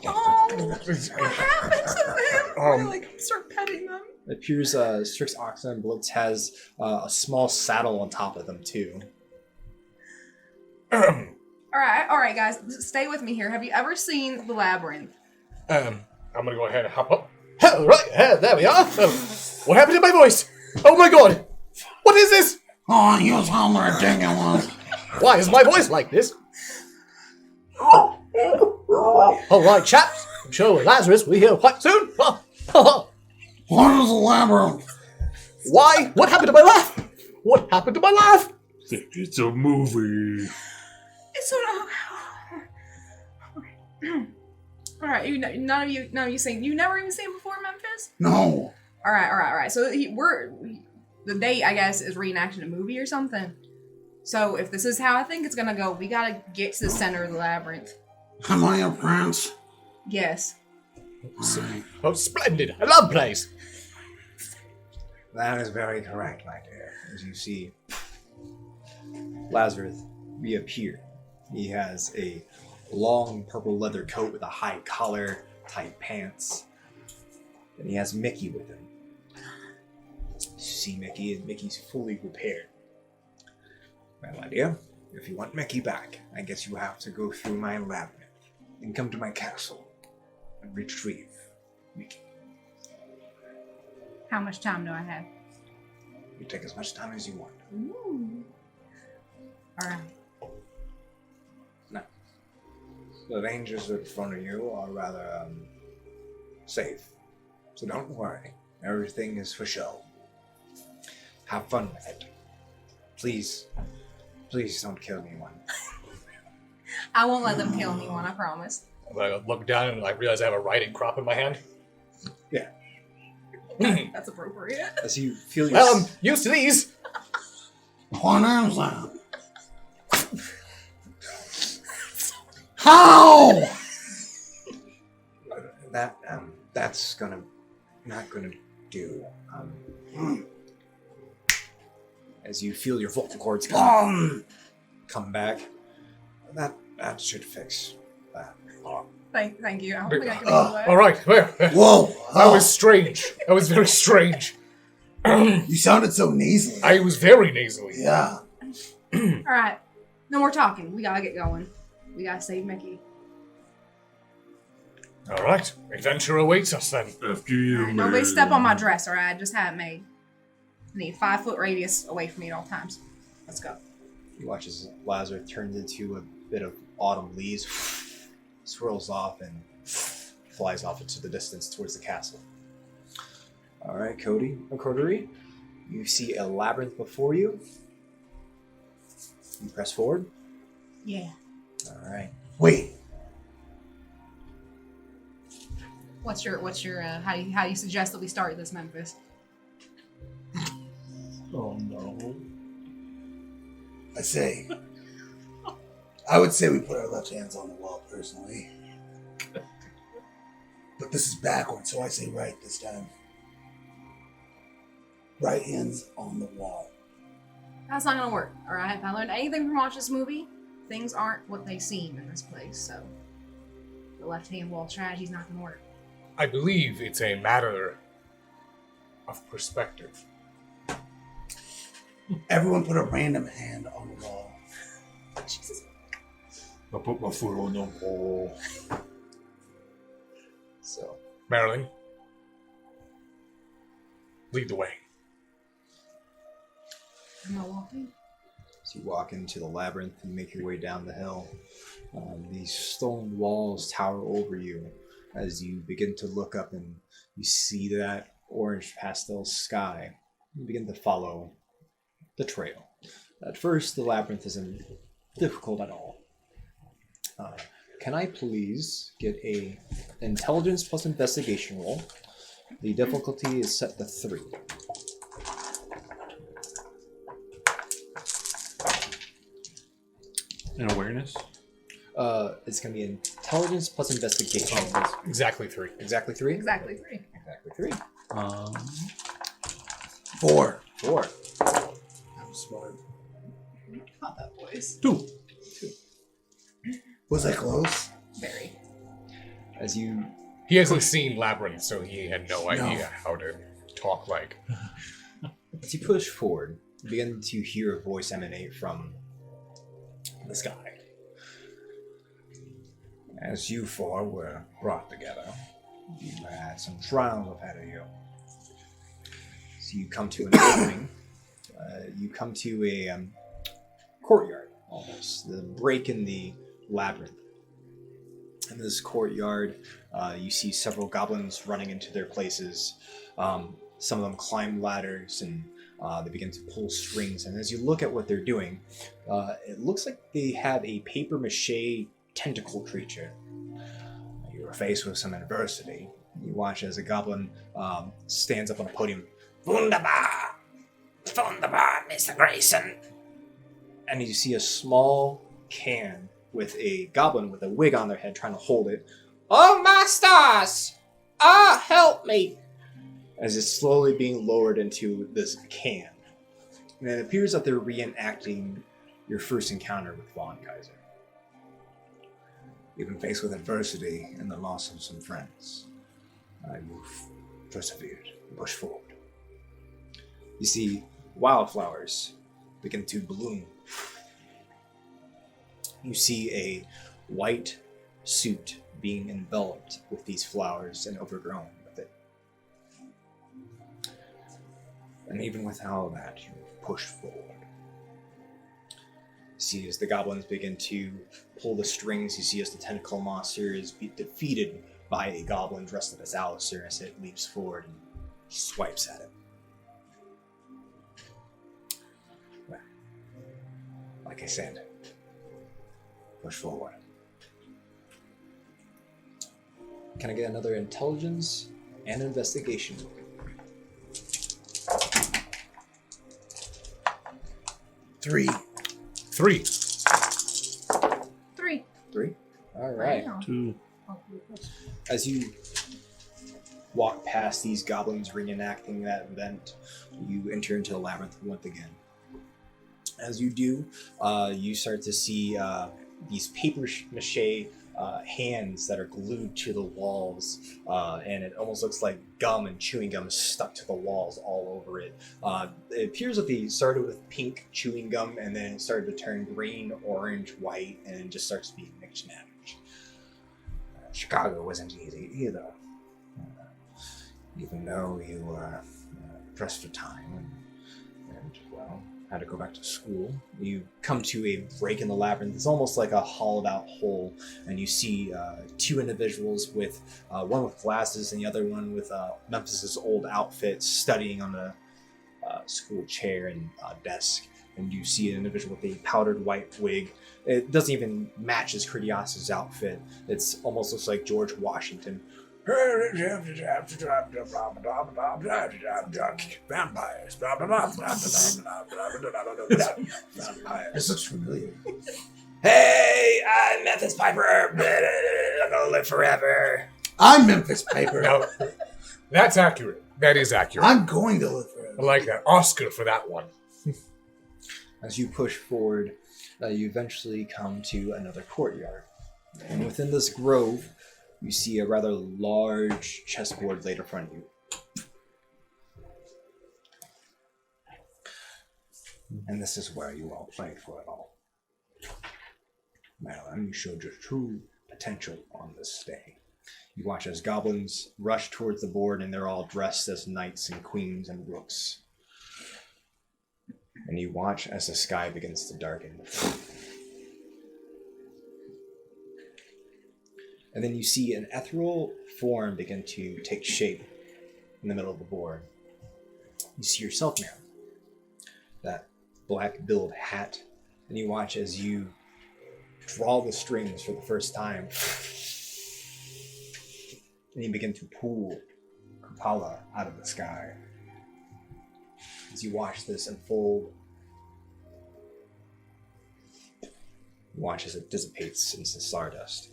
Oh, what happened to them? I like start petting them. It appears Strix Oxen and Blitz has a small saddle on top of them too. Alright, guys, stay with me here. Have you ever seen The Labyrinth? I'm gonna go ahead and hop up. Right, there we are. What happened to my voice? Oh my god! What is this? Oh, you sound ridiculous. Why is my voice like this? Alright, chaps. I'm sure Lazarus will be here quite soon. What is a labyrinth? Why? What happened to my laugh? What happened to my laugh? It's a movie. It's so... Alright, none of you seen... You never even seen before, Memphis? No. Alright. So the date, I guess, is reenacting a movie or something. So if this is how I think it's gonna go, we gotta get to the center of the labyrinth. Am I a prince? Yes. Oh, splendid. I love plays. That is very correct, my dear. As you see, Lazarus reappear. He has a long purple leather coat with a high collar, tight pants. And he has Mickey with him. You see Mickey, and Mickey's fully prepared. Well, my dear, if you want Mickey back, I guess you have to go through my labyrinth and come to my castle and retrieve Mickey. How much time do I have? You take as much time as you want. Ooh. All right. The dangers in front of you are rather safe, so don't worry. Everything is for show. Have fun with it. Please don't kill anyone. I won't let them kill anyone, I promise. I look down and I realize I have a riding crop in my hand. Yeah. That's appropriate. As you feel your... Well, I'm used to these. How? That's not gonna do. As you feel your vocal cords come back, that should fix that. Thank you. I don't think I can do that. All right. Whoa! That was strange. That was very strange. You sounded so nasally. I was very nasally. Yeah. All right. No more talking. We gotta get going. We gotta save Mickey. All right. Adventure awaits us then. After you, All right, nobody step on my dress, all right? I just had it made. I need 5-foot radius away from me at all times. Let's go. You watch as Lazarus turns into a bit of autumn leaves, swirls off, and flies off into the distance towards the castle. All right, Coterie, you see a labyrinth before you. You press forward. Yeah. All right. Wait. What's your how do you suggest that we start this, Memphis? Oh no. I would say we put our left hands on the wall, personally. But this is backwards, so I say right this time. Right hands on the wall. That's not gonna work, all right? If I learned anything from watching this movie, things aren't what they seem in this place. So the left-hand wall strategy is not gonna work. I believe it's a matter of perspective. Everyone put a random hand on the wall. Jesus. I put my foot on the wall. So, Marilyn, lead the way. Am I walking? as you walk into the labyrinth and make your way down the hill, these stone walls tower over you as you begin to look up and you see that orange pastel sky. You begin to follow the trail. At first, the labyrinth isn't difficult at all. Can I please get a intelligence plus investigation roll? The difficulty is set to 3. And awareness? It's going to be intelligence plus investigation. Exactly 3. Exactly 3? Exactly 3. Exactly 3. 4. 4. I'm smart. Not that voice. 2. Was I close? Very. As you He hasn't seen Labyrinth, so he had no idea how to talk like. push forward, you begin to hear a voice emanate from the sky. As you four were brought together, you had some trials ahead of you. So you come to an opening. You come to a courtyard, almost. The break in the labyrinth. In this courtyard, you see several goblins running into their places. Some of them climb ladders and they begin to pull strings. And as you look at what they're doing, it looks like they have a paper mache tentacle creature. You are faced with some adversity. You watch as a goblin stands up on a podium. Wunderbar! Wunderbar, Mr. Grayson! And you see a small can with a goblin with a wig on their head trying to hold it. Oh, my stars! Ah, help me! As it's slowly being lowered into this can. And it appears that they're reenacting your first encounter with Von Kaiser. You've been faced with adversity and the loss of some friends. You've persevered, pushed forward. You see wildflowers begin to bloom. You see a white suit being enveloped with these flowers and overgrown with it. And even with all that, you push forward. You see as the goblins begin to pull the strings, you see as the tentacle monster is defeated by a goblin dressed up as Alistair as it leaps forward and swipes at it. Well, like I said, push forward. Can I get another intelligence and investigation? 3. 3. 3. 3? All right. Wow. 2. As you walk past these goblins reenacting that event, you enter into the labyrinth once again. As you do, you start to see these paper mache hands that are glued to the walls, and it almost looks like gum and chewing gum is stuck to the walls all over it. It appears that they started with pink chewing gum and then it started to turn green, orange, white, and it just starts being mixed and matched. Chicago wasn't easy either. Even though you were pressed for time and, well, had to go back to school. You come to a break in the labyrinth. It's almost like a hollowed out hole, and you see two individuals with one with glasses and the other one with Memphis's old outfit studying on a school chair and desk. And you see an individual with a powdered white wig. It doesn't even match his Critias's outfit. It's almost looks like George Washington. Vampires. This looks familiar. Hey, I'm Memphis Piper. I'm gonna live forever. I'm Memphis Piper. No, that's accurate. That is accurate. I'm going to live forever. I like that. Oscar for that one. As you push forward, you eventually come to another courtyard. And within this grove, you see a rather large chessboard laid in front of you. And this is where you all played for it all. Madeline, you showed your true potential on this day. You watch as goblins rush towards the board, and they're all dressed as knights and queens and rooks. And you watch as the sky begins to darken. And then you see an ethereal form begin to take shape in the middle of the board. You see yourself now. That black billed hat. And you watch as you draw the strings for the first time. And you begin to pull Kupala out of the sky. As you watch this unfold, you watch as it dissipates into stardust.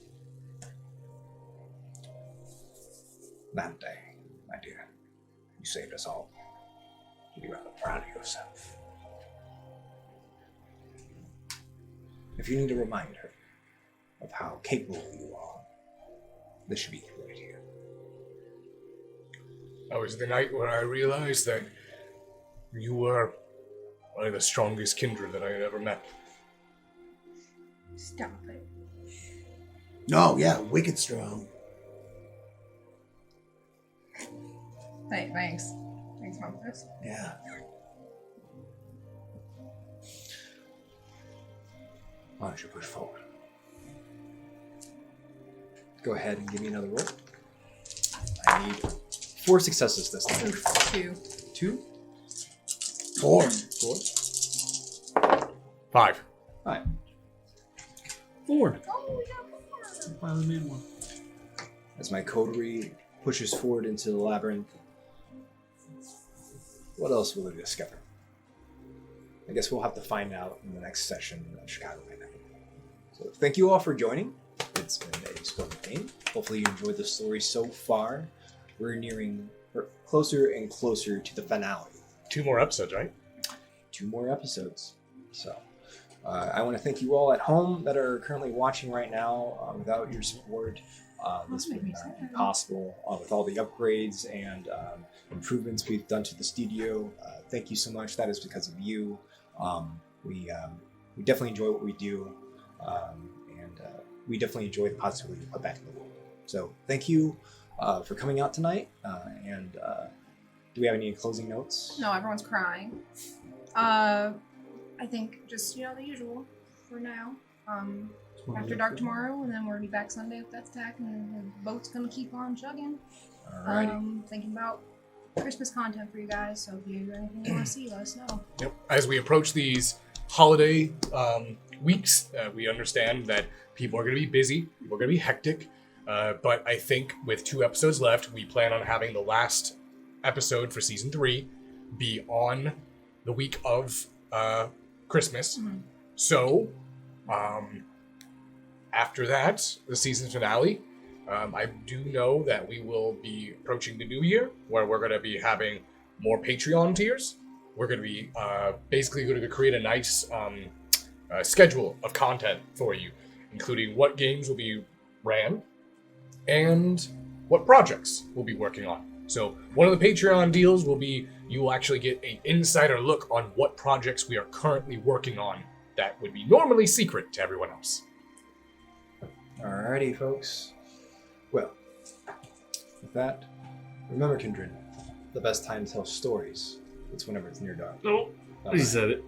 That day, my dear, you saved us all. Be rather proud of yourself. If you need a reminder of how capable you are, this should be right here. That was the night where I realized that you were one of the strongest kindred that I had ever met. Stop it. No, yeah, wicked strong. Hey, thanks. Thanks, Memphis. Yeah. Why don't you push forward? Go ahead and give me another roll. I need 4 successes this time. So 2. 2? 4. 4? 5. 5. 4. Oh, we got 4. Finally made one. As my coterie pushes forward into the labyrinth, what else will we discover? I guess we'll have to find out in the next session of Chicago Midnight. So thank you all for joining. It's been a splendid game. Hopefully you enjoyed the story so far. We're nearing closer and closer to the finale. 2 more episodes, right? 2 more episodes. So I want to thank you all at home that are currently watching right now. Without your support, this would not be possible with all the upgrades and improvements we've done to the studio. Thank you so much. That is because of you. We definitely enjoy what we do, and we definitely enjoy the positivity we put back in the world. So thank you for coming out tonight, and Do we have any closing notes? No, everyone's crying. I think just, the usual for now. After dark tomorrow, and then we're gonna be back Sunday with that stack, and the boat's gonna keep on chugging. Alrighty. Thinking about Christmas content for you guys, so if you have anything you want to see, let us know. Yep. As we approach these holiday weeks, we understand that people are going to be busy, people are going to be hectic, but I think with 2 episodes left, we plan on having the last episode for season 3 be on the week of Christmas. Mm-hmm. So, after that, the season finale, I do know that we will be approaching the new year, where we're going to be having more Patreon tiers. We're going to be basically going to create a nice schedule of content for you, including what games will be ran and what projects we'll be working on. So one of the Patreon deals will be you will actually get an insider look on what projects we are currently working on that would be normally secret to everyone else. Alrighty, folks. Well, with that, remember, Kindred, the best time to tell stories is whenever it's near dark. No, he said it.